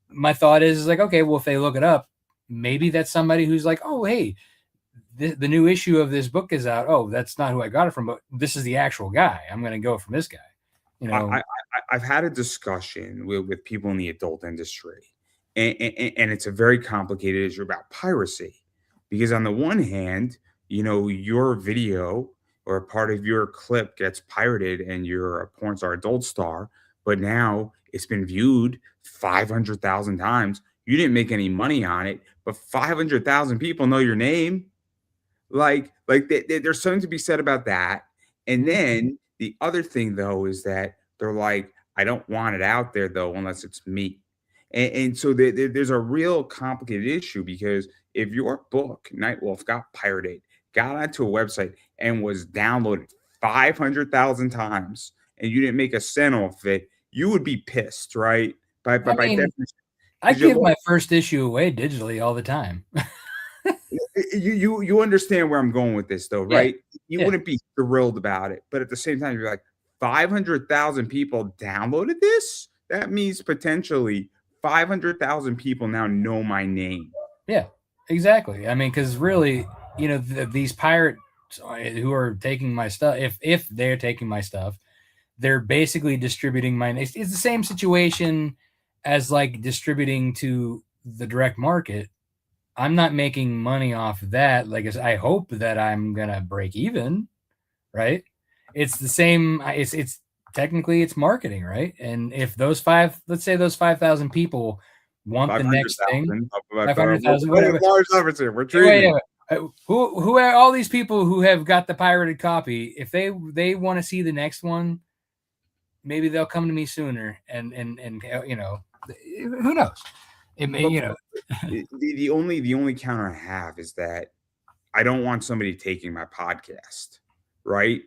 My thought is like, okay, well, if they look it up, maybe that's somebody who's like, "Oh, hey, the new issue of this book is out. Oh, that's not who I got it from, but this is the actual guy. I'm going to go from this guy." I've had a discussion with people in the adult industry, and it's a very complicated issue about piracy, because on the one hand, your video or a part of your clip gets pirated and you're a porn star, adult star, but now it's been viewed 500,000 times. You didn't make any money on it, but 500,000 people know your name. There's something to be said about that. And then the other thing, though, is that they're like, "I don't want it out there, though, unless it's me." And so there's a real complicated issue, because if your book, Nightwolf, got pirated, got onto a website, and was downloaded 500,000 times, and you didn't make a cent off it, you would be pissed, right? By definition. I give my first issue away digitally all the time. You understand where I'm going with this, though, right? You wouldn't be thrilled about it, but at the same time, you're like, 500,000 people downloaded this? That means potentially 500,000 people now know my name. Yeah, exactly. I mean, because really, these pirates who are taking my stuff, if they're taking my stuff, they're basically distributing my name. It's the same situation as like distributing to the direct market. I'm not making money off that. Like, I hope that I'm gonna break even, right? It's the same. It's technically it's marketing, right? And if let's say those 5,000 people want the next thing, 500,000, whatever. Large numbers here. We're dreaming. Who are all these people who have got the pirated copy? If they want to see the next one, maybe they'll come to me sooner. And who knows? It may, the only counter I have is that I don't want somebody taking my podcast, right?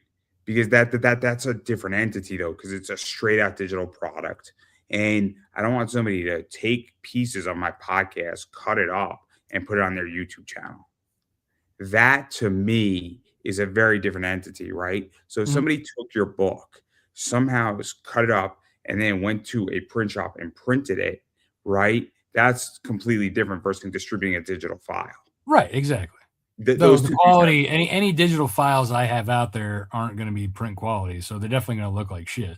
Because that's a different entity, though, because it's a straight out digital product, and I don't want somebody to take pieces of my podcast, cut it up, and put it on their YouTube channel. That to me is a very different entity, right? So if somebody took your book, somehow cut it up, and then went to a print shop and printed it, right? That's completely different versus distributing a digital file. Right, exactly. Though Those the two things have, quality, any digital files I have out there aren't going to be print quality, so they're definitely going to look like shit.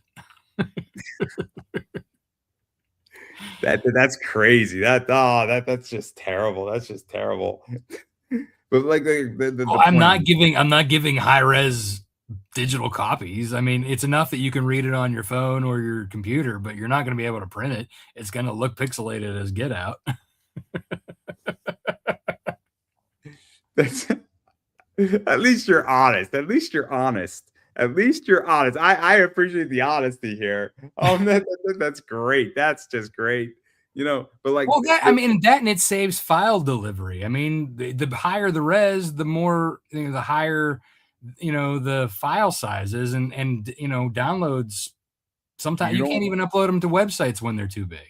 that's crazy. That's just terrible. That's just terrible. But like the I'm point, not giving high res digital copies. I mean, it's enough that you can read it on your phone or your computer, but you're not going to be able to print it. It's going to look pixelated as get out. that's at least you're honest. At least you're honest. At least you're honest. I appreciate the honesty here. That's great. That's just great. But like, Well, I mean, that and it saves file delivery. I mean, the higher the res, the more, the higher, the file sizes and downloads. Sometimes you can't even upload them to websites when they're too big.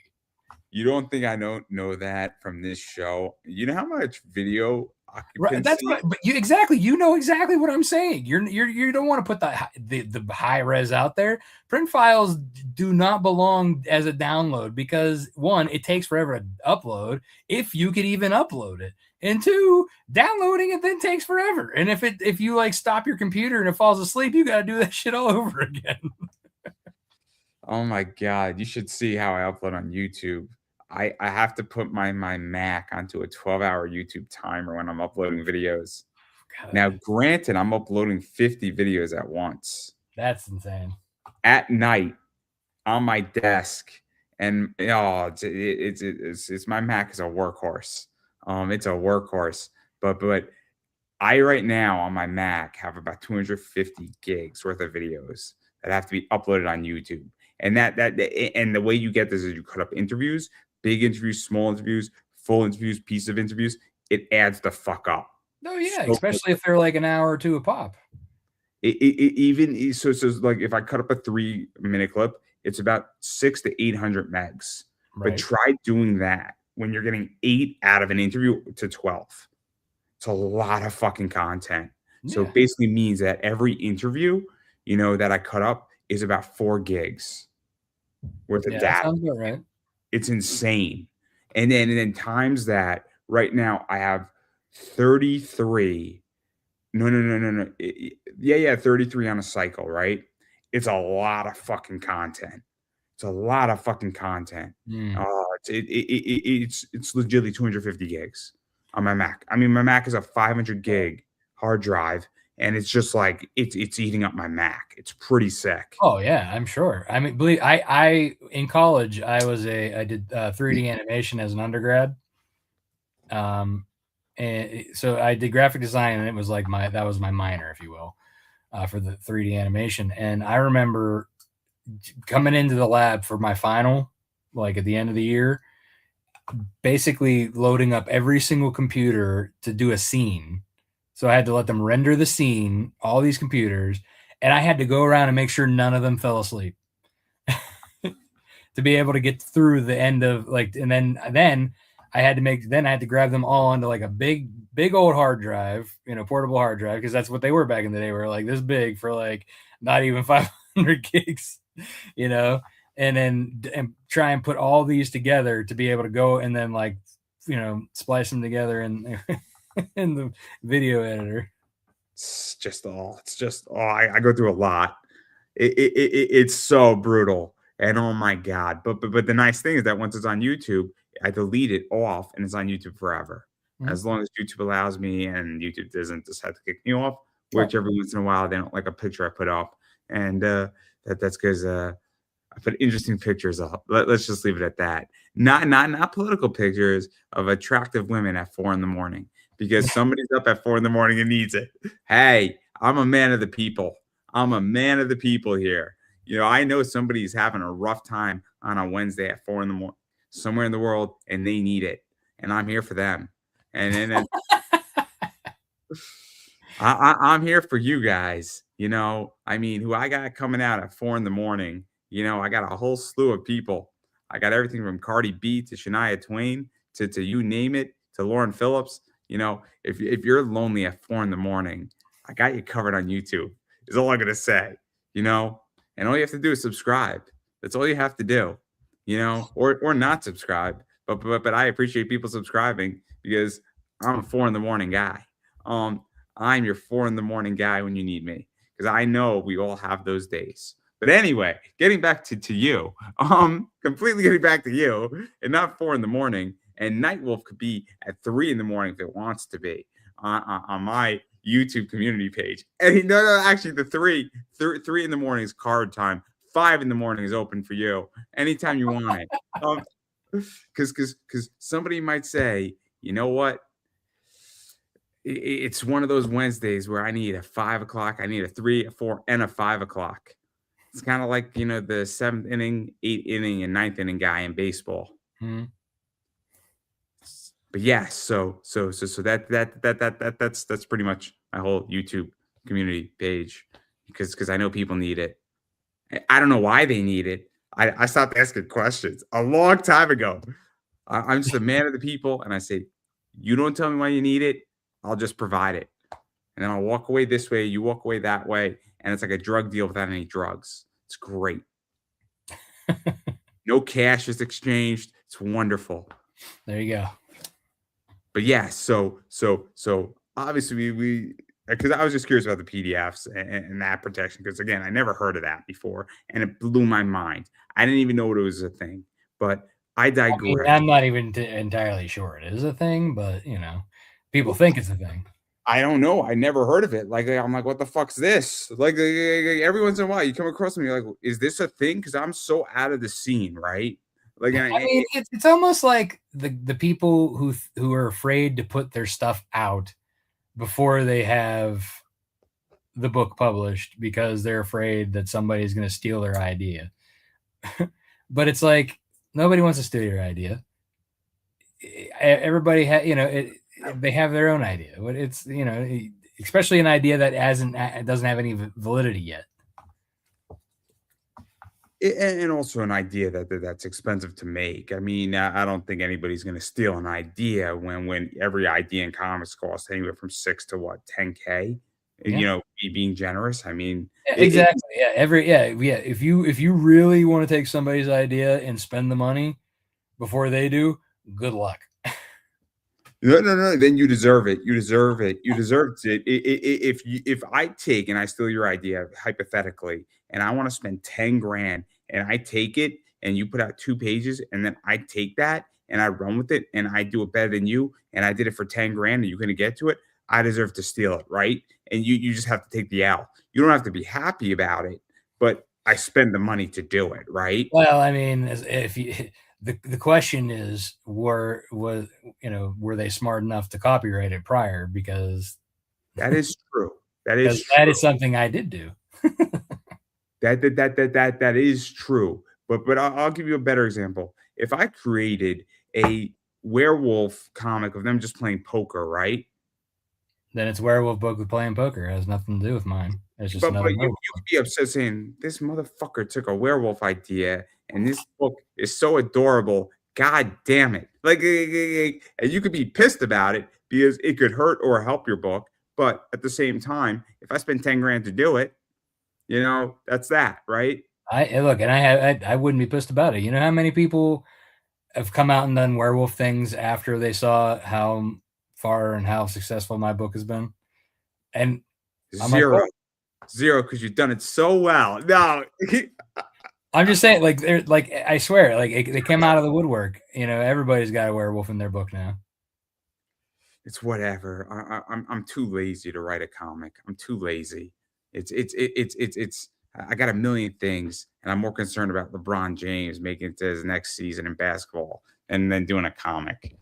You don't think I don't know that from this show? You know how much video occupancy? Right, that's what. But you know exactly what I'm saying. You don't want to put the high res out there. Print files do not belong as a download because one, it takes forever to upload if you could even upload it, and two, downloading it then takes forever. And if you like stop your computer and it falls asleep, you got to do that shit all over again. Oh my God, you should see how I upload on YouTube. I have to put my Mac onto a 12-hour YouTube timer when I'm uploading videos. God, Now, granted, I'm uploading 50 videos at once. That's insane. At night, on my desk, and it's my Mac is a workhorse. It's a workhorse. But I right now on my Mac have about 250 gigs worth of videos that have to be uploaded on YouTube. And and the way you get this is you cut up interviews, big interviews, small interviews, full interviews, piece of interviews. It adds the fuck up. Oh yeah, So, especially if they're like an hour or two a pop. even so like if I cut up a 3-minute clip, it's about 600 to 800 megs. Right. But try doing that when you're getting 8 out of an interview to 12. It's a lot of fucking content. Yeah. So it basically means that every interview, that I cut up is about 4 gigs worth of data. That sounds about right. It's insane. And then times that right now I have 33. No. Yeah, 33 on a cycle, right? It's a lot of fucking content. It's a lot of fucking content. It's legitimately 250 gigs on my Mac. I mean, my Mac is a 500 gig hard drive, and it's just like it's eating up my Mac. It's pretty sick. Oh yeah, I'm sure. I mean, believe I in college I did 3D animation as an undergrad. And so I did graphic design, and it was like that was my minor, if you will, for the 3D animation. And I remember coming into the lab for my final, like at the end of the year, basically loading up every single computer to do a scene. So I had to let them render the scene, all these computers, and I had to go around and make sure none of them fell asleep to be able to get through the end of and then I had to grab them all onto like a big old hard drive, portable hard drive, because that's what they were back in the day. Were like this big for like not even 500 gigs, and then try and put all these together to be able to go and then splice them together in the video editor. I go through a lot. It's so brutal. And oh my God. But the nice thing is that once it's on YouTube, I delete it off and it's on YouTube forever. Mm-hmm. As long as YouTube allows me and YouTube doesn't decide to kick me off, which every once in a while they don't like a picture I put up. And that's because I put interesting pictures up. Let's just leave it at that. Not political pictures of attractive women at 4 a.m. because somebody's up at 4 a.m. and needs it. Hey, I'm a man of the people. I'm a man of the people here. I know somebody's having a rough time on a Wednesday at 4 a.m. somewhere in the world, and they need it, and I'm here for them. And I'm here for you guys. I mean, who I got coming out at 4 a.m. I got a whole slew of people. I got everything from Cardi B to Shania Twain to you name it, to Lauren Phillips. If you're lonely at 4 a.m, I got you covered on YouTube. Is all I'm gonna say. And all you have to do is subscribe. That's all you have to do, or not subscribe. But I appreciate people subscribing because I'm a 4 in the morning guy. Um, I'm your 4 in the morning guy when you need me because I know we all have those days. But anyway, getting back to you, completely getting back to you, and not 4 in the morning. And Nightwolf could be at 3 in the morning if it wants to be on my YouTube community page. And no, actually, the three in the morning is card time. 5 in the morning is open for you anytime you want it. Because somebody might say, you know what? It's one of those Wednesdays where I need a 5 o'clock, I need a 3, a 4, and a 5 o'clock. It's kind of like the seventh inning, eighth inning, and ninth inning guy in baseball. Hmm. But yes, so that's pretty much my whole YouTube community page because I know people need it. I don't know why they need it. I stopped asking questions a long time ago. I'm just a man of the people, and I say, you don't tell me why you need it, I'll just provide it, and then I'll walk away this way, you walk away that way, and it's like a drug deal without any drugs. It's great. No cash is exchanged. It's wonderful. There you go. But yeah, so obviously we because I was just curious about the PDFs and that protection because again, I never heard of that before, and it blew my mind. I didn't even know it was a thing, but I digress. I'm not even entirely sure it is a thing, but people think it's a thing. I don't know. I never heard of it. Like I'm like, what the fuck's this? Like every once in a while, you come across me like, is this a thing? Because I'm so out of the scene, right? Like I mean, it's almost like the people who are afraid to put their stuff out before they have the book published because they're afraid that somebody's going to steal their idea. But it's like nobody wants to steal your idea. Everybody they have their own idea. It's especially an idea that doesn't have any validity yet. And also an idea that's expensive to make. I mean, I don't think anybody's going to steal an idea when every idea in comics costs anywhere from 6 to what 10K. Yeah. Being generous. I mean, exactly. If you really want to take somebody's idea and spend the money before they do, good luck. No. Then you deserve it. You deserve it. You deserve it. If I take and I steal your idea hypothetically, and I want to spend 10 grand, and I take it, and you put out 2 pages, and then I take that and I run with it, and I do it better than you, and I did it for 10 grand, and you're going to get to it. I deserve to steal it, right? And you just have to take the L. You don't have to be happy about it, but I spend the money to do it, right? Well, I mean, if you. The question is, were they smart enough to copyright it prior? Because that is true. That is something I did do. That is true. But I'll give you a better example. If I created a werewolf comic of them just playing poker, right? Then it's werewolf book with playing poker. It has nothing to do with mine. It's just But another. you could be upset saying this motherfucker took a werewolf idea and this book is so adorable. God damn it! And you could be pissed about it because it could hurt or help your book. But at the same time, if I spend 10 grand to do it, that's that, right? I wouldn't be pissed about it. You know how many people have come out and done werewolf things after they saw how far and how successful my book has been? And zero, because you've done it so well. No. I'm just saying, I swear, they came out of the woodwork. Everybody's got a werewolf in their book now. It's whatever. I'm too lazy to write a comic. I'm too lazy. It's I got a million things, and I'm more concerned about LeBron James making it to his next season in basketball and then doing a comic.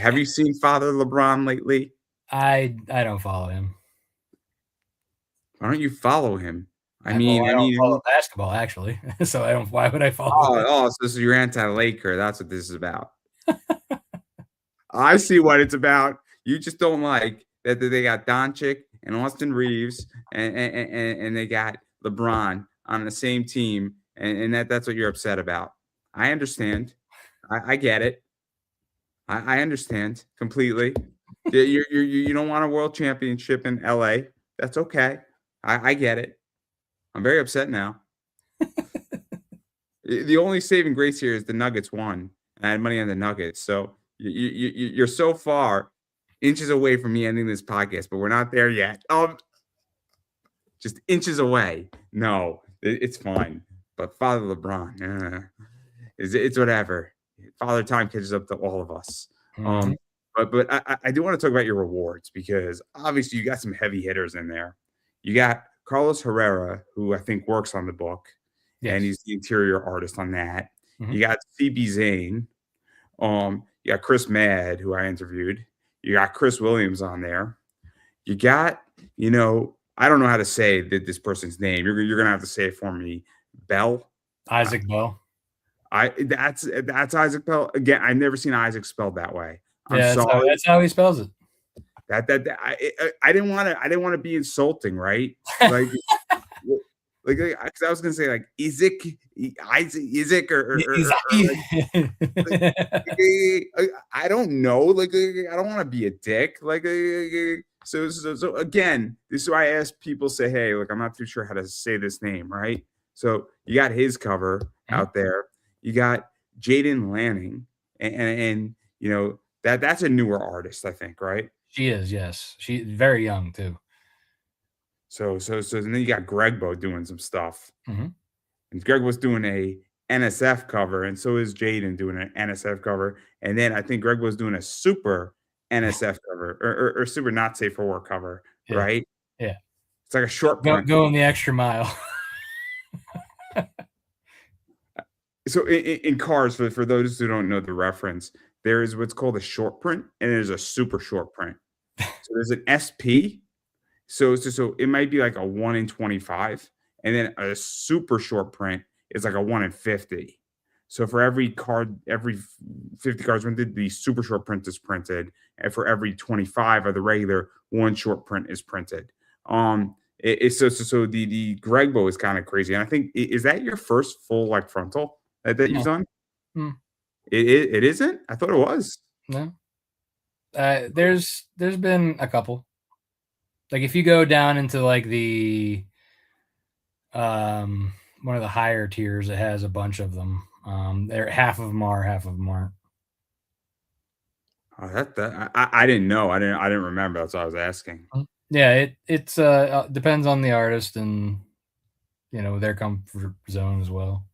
Have you seen Father LeBron lately? I don't follow him. Why don't you follow him? I don't follow basketball, actually. So I don't. Why would I follow? So you're anti-Laker. That's what this is about. I see what it's about. You just don't like that they got Doncic and Austin Reeves and they got LeBron on the same team, and that's what you're upset about. I understand. I get it. I understand completely. You don't want a world championship in LA. That's okay. I get it. I'm very upset now. The only saving grace here is the Nuggets won, and I had money on the Nuggets. So you're so far inches away from me ending this podcast, but we're not there yet. Just inches away. No, it's fine. But Father LeBron, it's whatever. Father Time catches up to all of us. Mhm. But I do want to talk about your rewards because obviously you got some heavy hitters in there. You got Carlos Herrera, who I think works on the book, and Yes. he's the interior artist on that. Mhm. You got CB Zane. You got Chris Mad, who I interviewed. You got Chris Williams on there. You got, I don't know how to say this person's name. You're gonna have to say it for me. Bell. I, Isaac Bell. that's Isaac Bell. Again, I've never seen Isaac spelled that way. I'm Yeah, sorry. that's how he spells it. I didn't want to be insulting, right? Like, because I was gonna say like Isaac like, I don't know. Like, I don't want to be a dick. Like, so again, this is why I ask people. Say, hey, look, I'm not too sure how to say this name, right? So you got his cover Mhm. out there. You got Jaden Lanning, and that's a newer artist, I think, right? She is, yes. She's very young too. So and then you got Gregbo doing some stuff. Mhm. And Greg was doing a NSF cover, and so is Jaden doing an NSF cover. And then I think Greg was doing a super NSF cover or super not safe for work cover, Yeah. right? Yeah. It's like a short print. Going the extra mile. So in cars, for those who don't know the reference, there is what's called a short print, and there's a super short print. So there's an SP. So it might be like a 1 in 25, and then a super short print is like a 1 in 50. So for every card, every 50 cards printed, the super short print is printed, and for every 25 of the regular, one short print is printed. It's so the Gregbo is kind of crazy, and I think is that your first full like frontal that you've No. done? Mm, It isn't. I thought it was. no. There's been a couple. Like if you go down into like the one of the higher tiers, it has a bunch of them. They're half of them are, half of them aren't. Oh, I didn't know. I didn't remember. That's what I was asking. Yeah, it's depends on the artist and their comfort zone as well.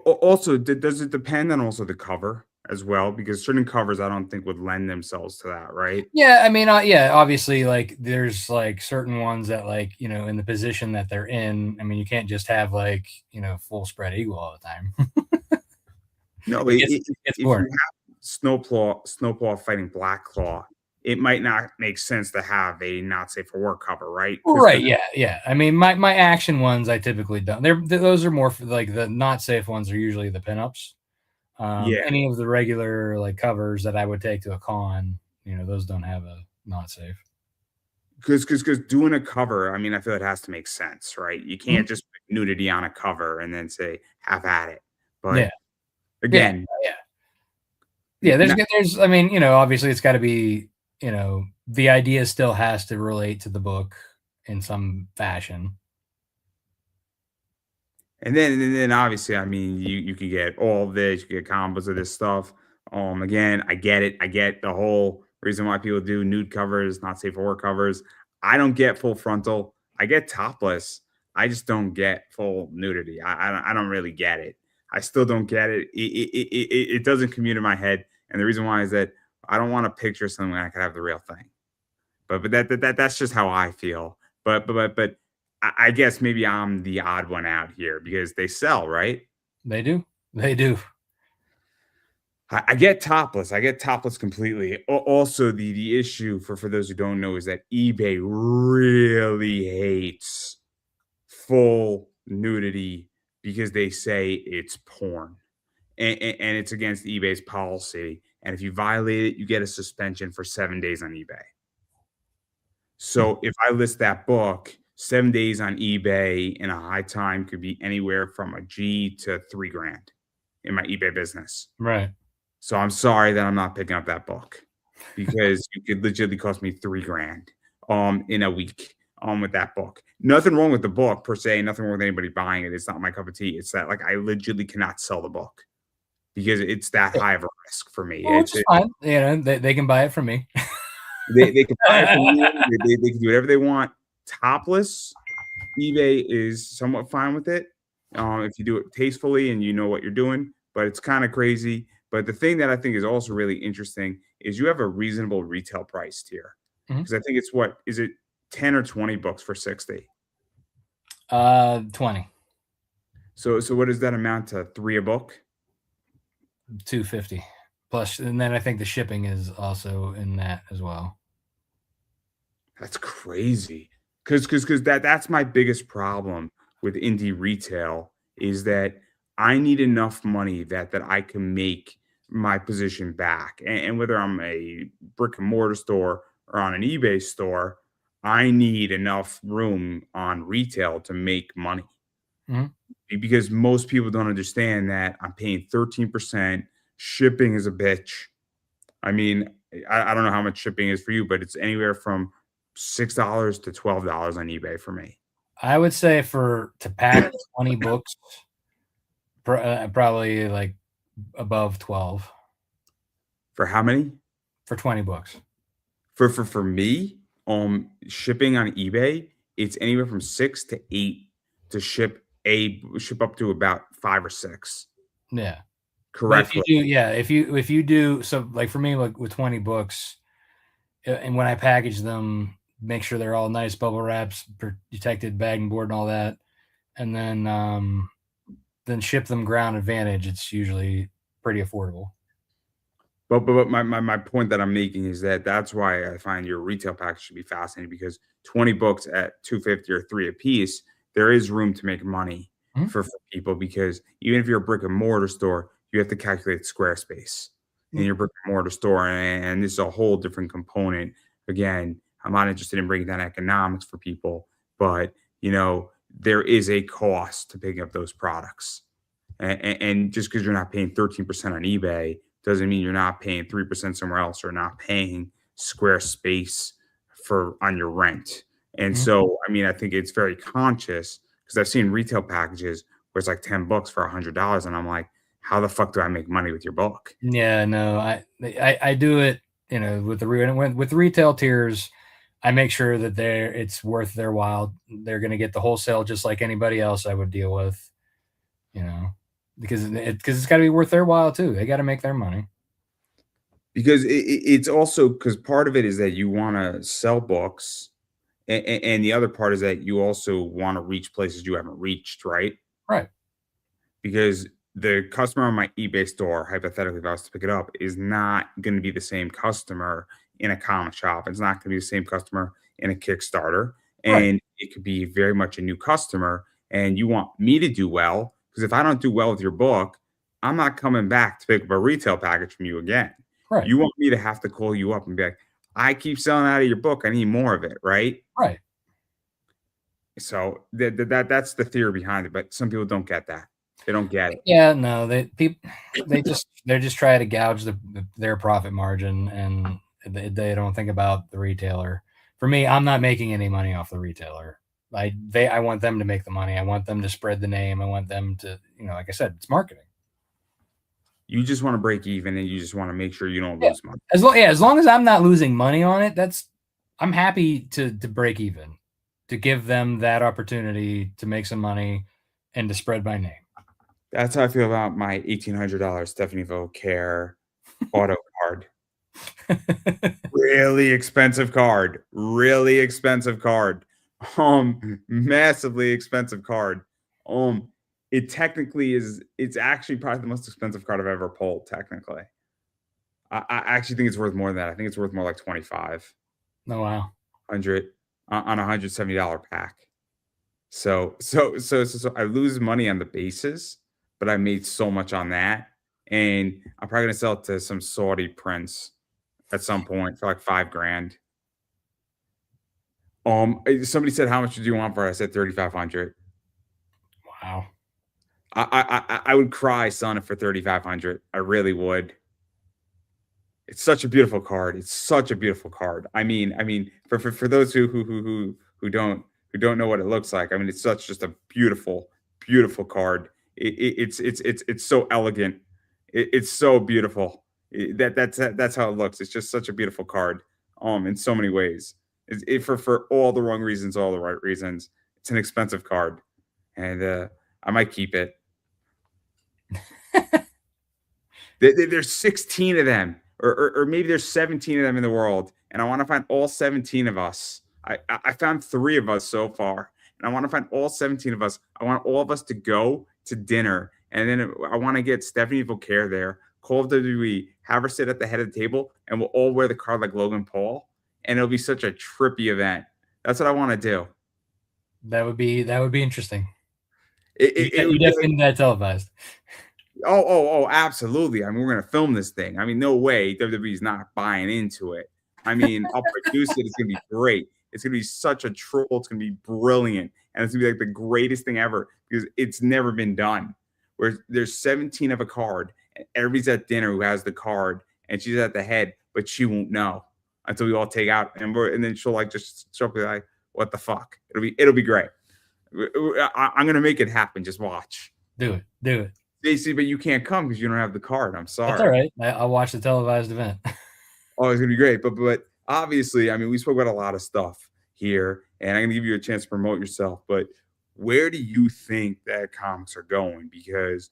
Also, does it depend on also the cover as well? Because certain covers I don't think would lend themselves to that, right? Yeah, I mean, yeah, obviously, like there's like certain ones that like in the position that they're in. I mean, you can't just have like full spread eagle all the time. No, It gets if you boring. have Snowpaw fighting Blackclaw, it might not make sense to have a not safe for work cover, right? Right? Yeah, yeah. I mean, my action ones I typically don't. Those are more for like the not safe ones are usually the pinups. Yeah, Any of the regular like covers that I would take to a con, those don't have a not safe. because doing a cover, I mean, I feel it has to make sense, right? You Mhm. can't just put nudity on a cover and then say have at it. Yeah, But yeah, again, yeah, yeah. n- There's. I mean, obviously it's got to be. The idea still has to relate to the book in some fashion. And then obviously, I mean, you can get all of this, you get combos of this stuff. Again, I get it. I get the whole reason why people do nude covers, not safe for work covers. I don't get full frontal. I get topless. I just don't get full nudity. I don't really get it. I still don't get it. It doesn't commute in my head. And the reason why is that I don't want to picture something when I could have the real thing. But that's just how I feel. But I guess maybe I'm the odd one out here because they sell, right? They do. They do. I get topless. I get topless completely. Also, the issue for those who don't know is that eBay really hates full nudity because they say it's porn, and it's against eBay's policy. And if you violate it, you get a suspension for 7 days on eBay. Hmm. So if I list that book, 7 days on eBay in a high time could be anywhere from a G to 3 grand in my eBay business. Right. So I'm sorry that I'm not picking up that book because it could legitimately cost me 3 grand in a week. with that book. Nothing wrong with the book per se. Nothing wrong with anybody buying it. It's not my cup of tea. It's that like I legitimately cannot sell the book because it's that Yeah. high of a risk for me. Well, which is fine. You know, they can buy it from me. They can buy it from you. They can do whatever they want. Topless, eBay is somewhat fine with it if you do it tastefully and you know what you're doing. But it's kind of crazy. But the thing that I think is also really interesting is you have a reasonable retail price tier Mhm. because I think it's what is it 10 or 20 books for 60. 20, So what does that amount to? Three a book? 250 plus, and then I think the shipping is also in that as well. That's crazy. Because that's my biggest problem with indie retail is that I need enough money that I can make my position back. And whether I'm a brick and mortar store or on an eBay store, I need enough room on retail to make money. Mhm. Because most people don't understand that I'm paying 13%. Shipping is a bitch. I mean, I don't know how much shipping is for you, but it's anywhere from $6 to $12 on eBay for me. I would say for to pack 20 books, probably like above 12 For how many? for 20 books. For me, shipping on eBay, it's anywhere from 6 to 8 to ship up to about 5 or 6 Yeah. But if you correctly. do, yeah, if you do, so like for me, like with 20 books, and when I package them, make sure they're all nice bubble wraps, protected bagging board, and all that, and then ship them ground advantage. It's usually pretty affordable. But my point that I'm making is that that's why I find your retail package should be fascinating because 20 books at 250 or 3 a piece, there is room to make money Mhm. for people because even if you're a brick and mortar store, you have to calculate square space in your brick and mortar store. And this is a whole different component. Again, I'm not interested in breaking down economics for people, but there is a cost to picking up those products. And just because you're not paying 13% on eBay doesn't mean you're not paying 3% somewhere else or not paying square space for on your rent. And Mhm. so, I mean, I think it's very conscious because I've seen retail packages where it's like 10 bucks for $100. And I'm like, how the fuck do I make money with your book? Yeah, no, I do it, with with the retail tiers. I make sure that it's worth their while. They're going to get the wholesale just like anybody else I would deal with, you know, because it's got to be worth their while too. They got to make their money. Because it's also because part of it is that you want to sell books, and the other part is that you also want to reach places you haven't reached, right? Right. Because the customer on my eBay store, hypothetically, if I was to pick it up, is not going to be the same customer in a comic shop. It's not going to be the same customer in a Kickstarter. Right. And it could be very much a new customer. And you want me to do well. Because if I don't do well with your book, I'm not coming back to pick up a retail package from you again. Right. You want me to have to call you up and be like, I keep selling out of your book. I need more of it. Right. Right. So that's the theory behind it. But some people don't get that. They don't get it. Yeah, no, they're just trying to gouge their profit margin, and they don't think about the retailer. For me, I'm not making any money off the retailer. I want them to make the money. I want them to spread the name. I want them to, like I said, it's marketing. You just wanna break even, and you just wanna make sure you don't Yeah. lose money. As long as I'm not losing money on it, I'm happy to break even, to give them that opportunity to make some money and to spread my name. That's how I feel about my $1,800 Stephanie Care auto card. Really expensive card, really expensive card, massively expensive card. Um, it technically it's actually probably the most expensive card I've ever pulled, technically. I actually think it's worth more than that. I think it's worth more like 25, Oh wow. 100 on a $170 pack. So I lose money on the basis, but I made so much on that, and I'm probably gonna sell it to some Saudi prince at some point for like 5 grand. Somebody said, "How much do you want for it?" I said 3,500. Wow. I would cry selling it for 3,500. I really would. It's such a beautiful card. It's such a beautiful card. I mean, for those who who don't know what it looks like. I mean, it's such just a beautiful, beautiful card. It's so elegant. It's so beautiful. That's how it looks. It's just such a beautiful card. In so many ways. For all the wrong reasons, all the right reasons. It's an expensive card, and I might keep it. There's 16 of them, or maybe there's 17 of them in the world, and I want to find all 17 of us. I found 3 of us so far, and I want to find all 17 of us. I want all of us to go to dinner, and then I want to get Stephanie Vauquer there, call WWE, have her sit at the head of the table, and we'll all wear the card like Logan Paul, and it'll be such a trippy event. That's what I want to do. That would be interesting. It You would be definitely like, need that televised. absolutely. I mean, we're gonna film this thing. I mean, no way WWE's not buying into it. I mean, I'll produce it. It's gonna be great. It's gonna be such a troll. It's gonna be brilliant, and it's gonna be like the greatest thing ever because it's never been done. Where there's 17 of a card, and everybody's at dinner who has the card, and she's at the head, but she won't know until we all take out, and then she'll like just she'll be like, "What the fuck?" It'll be great. I'm gonna make it happen. Just watch. Do it. Stacy, but you can't come because you don't have the card. I'm sorry. That's all right. I'll watch the televised event. Oh, it's gonna be great. But obviously, I mean, we spoke about a lot of stuff here, and I'm gonna give you a chance to promote yourself. But where do you think that comics are going? Because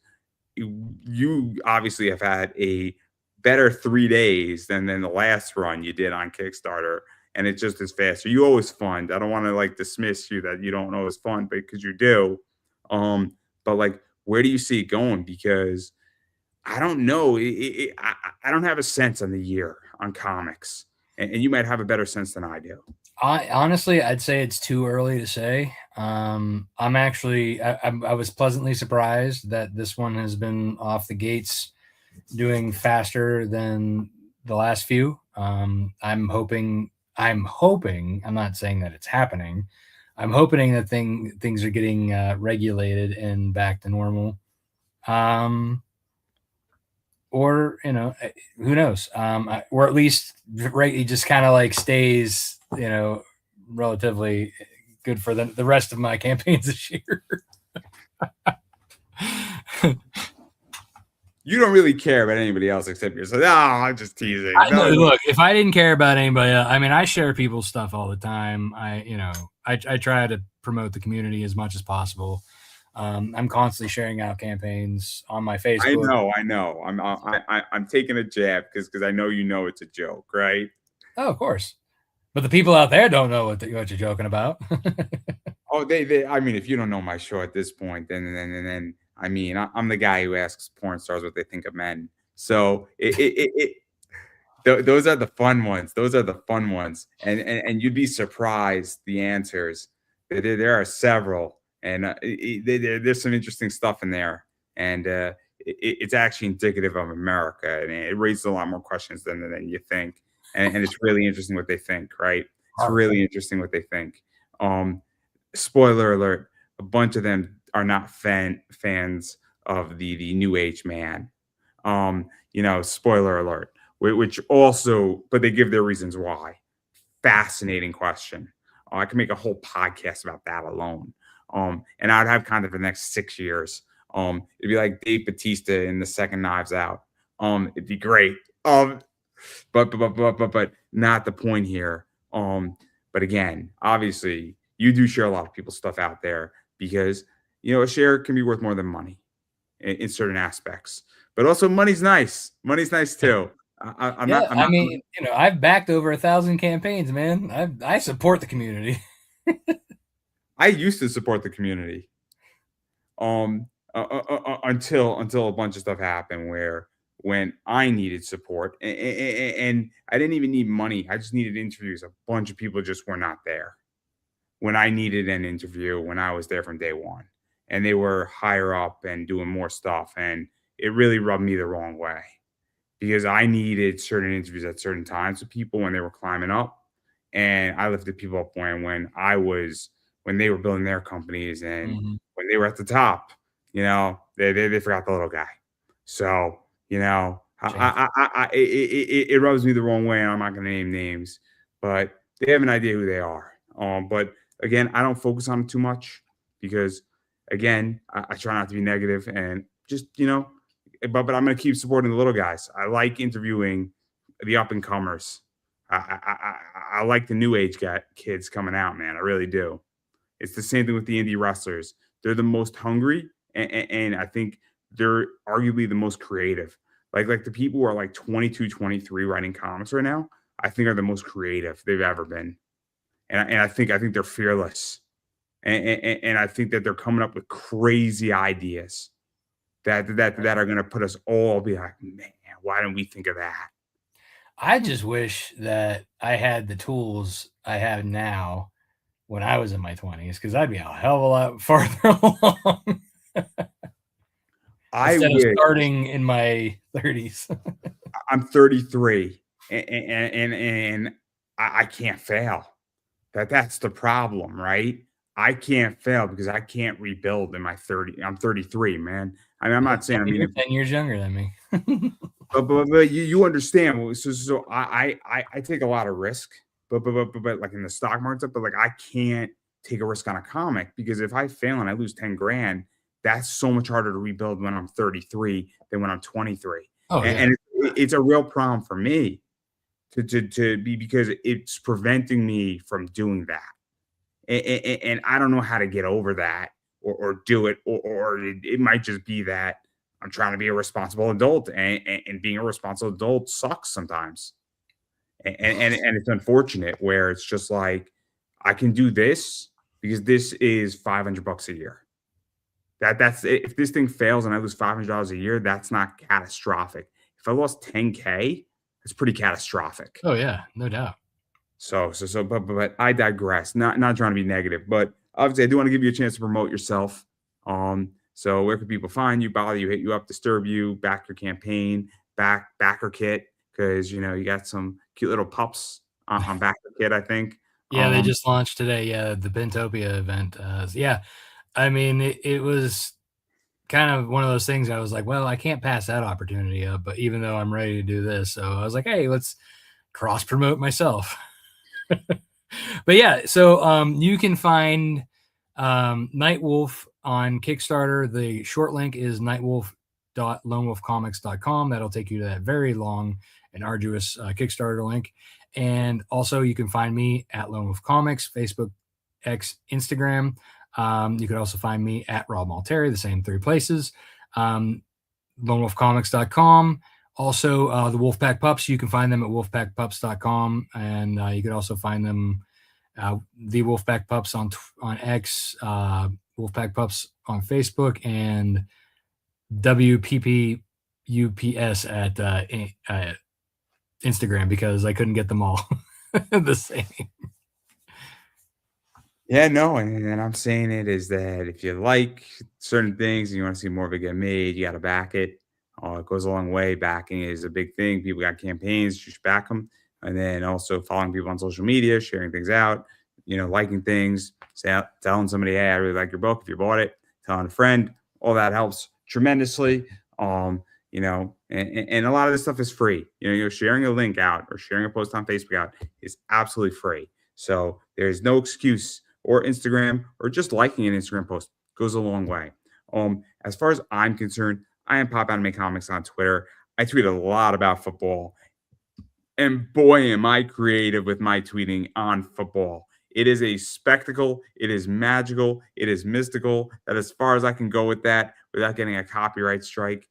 you obviously have had a better 3 days than the last run you did on Kickstarter, and it's just as fast. So you always fund. I don't want to like dismiss you that you don't know it's fun, because you do. But like, where do you see it going? Because I don't know. I don't have a sense on the year on comics, and you might have a better sense than I do. Honestly, I'd say it's too early to say. I'm actually, I was pleasantly surprised that this one has been off the gates doing faster than the last few. I'm hoping, I'm not saying that it's happening. I'm hoping that things are getting regulated and back to normal. Or who knows, or at least he just kind of like stays relatively good for the rest of my campaigns this year. You don't really care about anybody else except yourself. No, I'm just teasing. Look, if I didn't care about anybody else, I mean, I share people's stuff all the time. I try to promote the community as much as possible. I'm constantly sharing out campaigns on my Facebook. I know. I'm taking a jab because I know it's a joke, right? Oh, of course. But the people out there don't know what you're joking about. Oh, they. I mean, if you don't know my show at this point, then I mean, I'm the guy who asks porn stars what they think of men. So those are the fun ones. Those are the fun ones, and you'd be surprised the answers. There are several, and there's some interesting stuff in there, and it's actually indicative of America, and it raises a lot more questions than you think, and it's really interesting what they think, right? It's really interesting what they think. Spoiler alert: a bunch of them are not fans of the New Age man. Spoiler alert. Which also, but they give their reasons why. Fascinating question. I can make a whole podcast about that alone. And I'd have kind of the next 6 years. It'd be like Dave Bautista in the second Knives Out. It'd be great. But not the point here. But again, obviously, you do share a lot of people's stuff out there because a share can be worth more than money in certain aspects. But also, money's nice. Money's nice too. I've backed over 1,000 campaigns, man. I support the community. I used to support the community. Until a bunch of stuff happened when I needed support, and I didn't even need money. I just needed interviews. A bunch of people just were not there when I needed an interview, when I was there from day one, and they were higher up and doing more stuff, and it really rubbed me the wrong way because I needed certain interviews at certain times with people when they were climbing up, and I lifted people up when they were building their companies and when they were at the top. They forgot the little guy. So it rubs me the wrong way, and I'm not going to name names, but they have an idea who they are. But again, I don't focus on it too much because, again, I try not to be negative and just, but I'm going to keep supporting the little guys. I like interviewing the up and comers. I like the new age kids coming out, man. I really do. It's the same thing with the indie wrestlers. They're the most hungry, and I think they're arguably the most creative. Like the people who are like 22, 23 writing comics right now, I think are the most creative they've ever been. And I think they're fearless. And I think that they're coming up with crazy ideas that are going to put us all be like, man, why didn't we think of that? I just wish that I had the tools I have now when I was in my 20s, because I'd be a hell of a lot farther along I instead of wish starting in my 30s. I'm 33 and I can't fail. That's the problem, right? I can't fail because I can't rebuild in my 30. I'm 33, man. I mean, I'm not saying. I mean, You're 10 years younger than me. but you understand. So I take a lot of risk, but like in the stock market, but like I can't take a risk on a comic because if I fail and I lose 10 grand, that's so much harder to rebuild when I'm 33 than when I'm 23. Oh, yeah. And it's a real problem for me to be because it's preventing me from doing that. And I don't know how to get over that or do it, or it might just be that I'm trying to be a responsible adult, and being a responsible adult sucks sometimes. And it's unfortunate where it's just like I can do this because this is $500 a year. That's it. If this thing fails and I lose $500 a year, that's not catastrophic. If I lost 10K, it's pretty catastrophic. Oh, yeah, no doubt. But I digress. Not trying to be negative, but obviously I do want to give you a chance to promote yourself. So where can people find you, bother you, hit you up, disturb you, back your campaign, backer kit, because you got some cute little pups on backer kit, I think. Yeah, they just launched today. Yeah, the Bentopia event. Yeah, I mean, it was kind of one of those things. I was like, well, I can't pass that opportunity up. But even though I'm ready to do this, so I was like, hey, let's cross promote myself. But yeah, so you can find Nightwolf on Kickstarter. The short link is nightwolf.lonewolfcomics.com. That'll take you to that very long and arduous Kickstarter link. And also, you can find me at Lone Wolf Comics, Facebook, X, Instagram. You could also find me at Rob Multari, the same three places. LoneWolfComics.com. Also, the Wolfpack Pups, you can find them at wolfpackpups.com. And you could also find them, the Wolfpack Pups on X, Wolfpack Pups on Facebook, and WPPUPS at Instagram, because I couldn't get them all the same. Yeah, no, and I'm saying it is that if you like certain things and you want to see more of it get made, you got to back it. It goes a long way. Backing is a big thing. People got campaigns, just back them. And then also following people on social media, sharing things out, liking things, telling somebody, hey, I really like your book if you bought it, telling a friend, all that helps tremendously. And a lot of this stuff is free. Sharing a link out or sharing a post on Facebook out is absolutely free. So there's no excuse, or Instagram, or just liking an Instagram post goes a long way. As far as I'm concerned, I am Pop Anime Comics on Twitter. I tweet a lot about football, and boy, am I creative with my tweeting on football. It is a spectacle. It is magical. It is mystical. That as far as I can go with that without getting a copyright strike.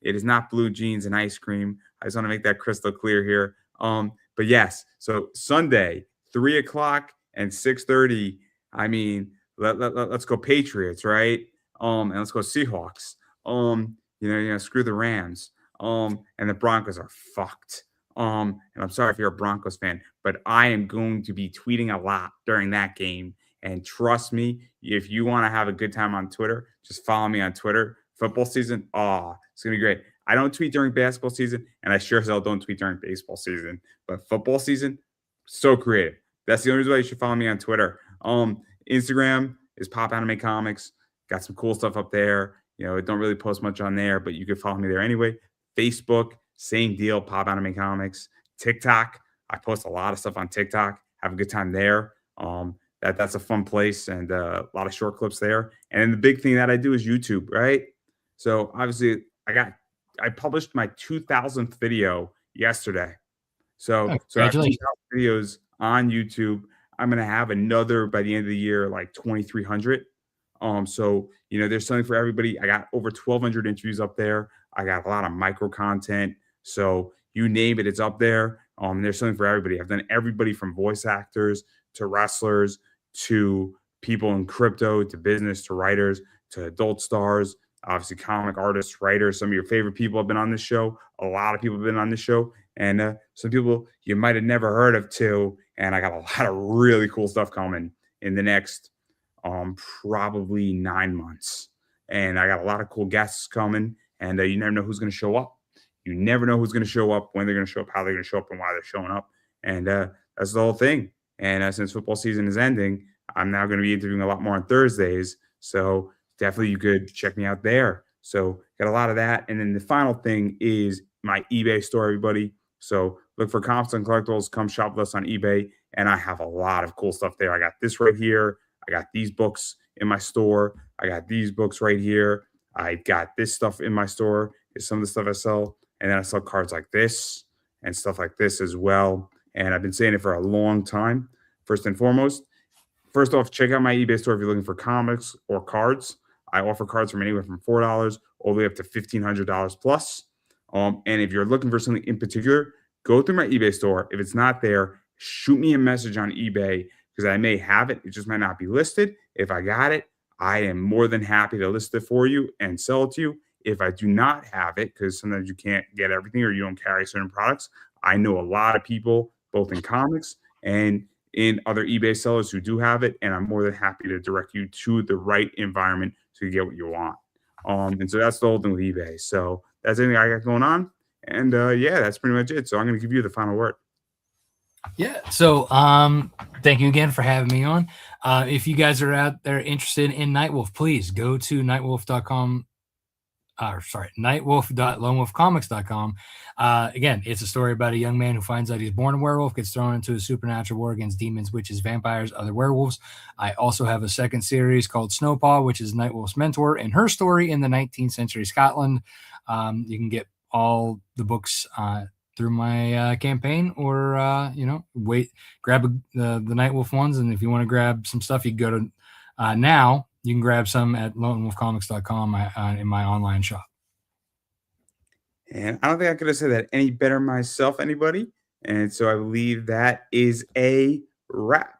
It is not blue jeans and ice cream. I just want to make that crystal clear here. But yes, so Sunday, 3:00 and 6:30. I mean, let's go Patriots, right? And let's go Seahawks. Screw the Rams. And the Broncos are fucked. And I'm sorry if you're a Broncos fan, but I am going to be tweeting a lot during that game. And trust me, if you want to have a good time on Twitter, just follow me on Twitter. Football season, it's gonna be great. I don't tweet during basketball season, and I sure as hell don't tweet during baseball season. But football season, so creative. That's the only reason why you should follow me on Twitter. Instagram is Pop Anime Comics. Got some cool stuff up there. I don't really post much on there, but you can follow me there anyway. Facebook, same deal, Pop Anime Comics. TikTok, I post a lot of stuff on TikTok. Have a good time there. that's a fun place, and a lot of short clips there. And then the big thing that I do is YouTube, right? So obviously, I published my 2000th video yesterday. Oh, So I have congratulations. 2,000 videos on YouTube. I'm gonna have another by the end of the year, like 2,300. So there's something for everybody. I got over 1,200 interviews up there. I got a lot of micro content. So you name it, it's up there. There's something for everybody. I've done everybody from voice actors to wrestlers to people in crypto to business to writers to adult stars, obviously comic artists, writers. Some of your favorite people have been on this show. A lot of people have been on this show, and some people you might have never heard of too. And I got a lot of really cool stuff coming in the next probably 9 months. And I got a lot of cool guests coming, and you never know who's going to show up. You never know who's going to show up, when they're going to show up, how they're going to show up, and why they're showing up. And that's the whole thing. And since football season is ending, I'm now going to be interviewing a lot more on Thursdays. So definitely you could check me out there. So got a lot of that. And then the final thing is my eBay store, everybody. So look for Comics and Collectibles. Come shop with us on eBay. And I have a lot of cool stuff there. I got this right here. I got these books in my store. I got these books right here. I got this stuff in my store. Is some of the stuff I sell. And then I sell cards like this and stuff like this as well. And I've been saying it for a long time. First and foremost, first off, check out my eBay store if you're looking for comics or cards. I offer cards from anywhere from $4 all the way up to $1,500 plus. And if you're looking for something in particular, go through my eBay store. If it's not there, shoot me a message on eBay because I may have it. It just might not be listed. If I got it, I am more than happy to list it for you and sell it to you. If I do not have it, because sometimes you can't get everything or you don't carry certain products, I know a lot of people, both in comics and in other eBay sellers who do have it, and I'm more than happy to direct you to the right environment to get what you want. And so that's the whole thing with eBay. So that's everything I got going on. And yeah, that's pretty much it. So I'm going to give you the final word. Yeah. So, thank you again for having me on. If you guys are out there interested in Nightwolf, please go to nightwolf.com. Nightwolf.lonewolfcomics.com. Again, it's a story about a young man who finds out he's born a werewolf, gets thrown into a supernatural war against demons, witches, vampires, other werewolves. I also have a second series called Snowpaw, which is Nightwolf's mentor and her story in the 19th century Scotland. You can get all the books through my campaign, or grab the Nightwolf ones. And if you want to grab some stuff, you can go to now. You can grab some at lonewolfcomics.com in my online shop. And I don't think I could have said that any better myself, anybody. And so I believe that is a wrap.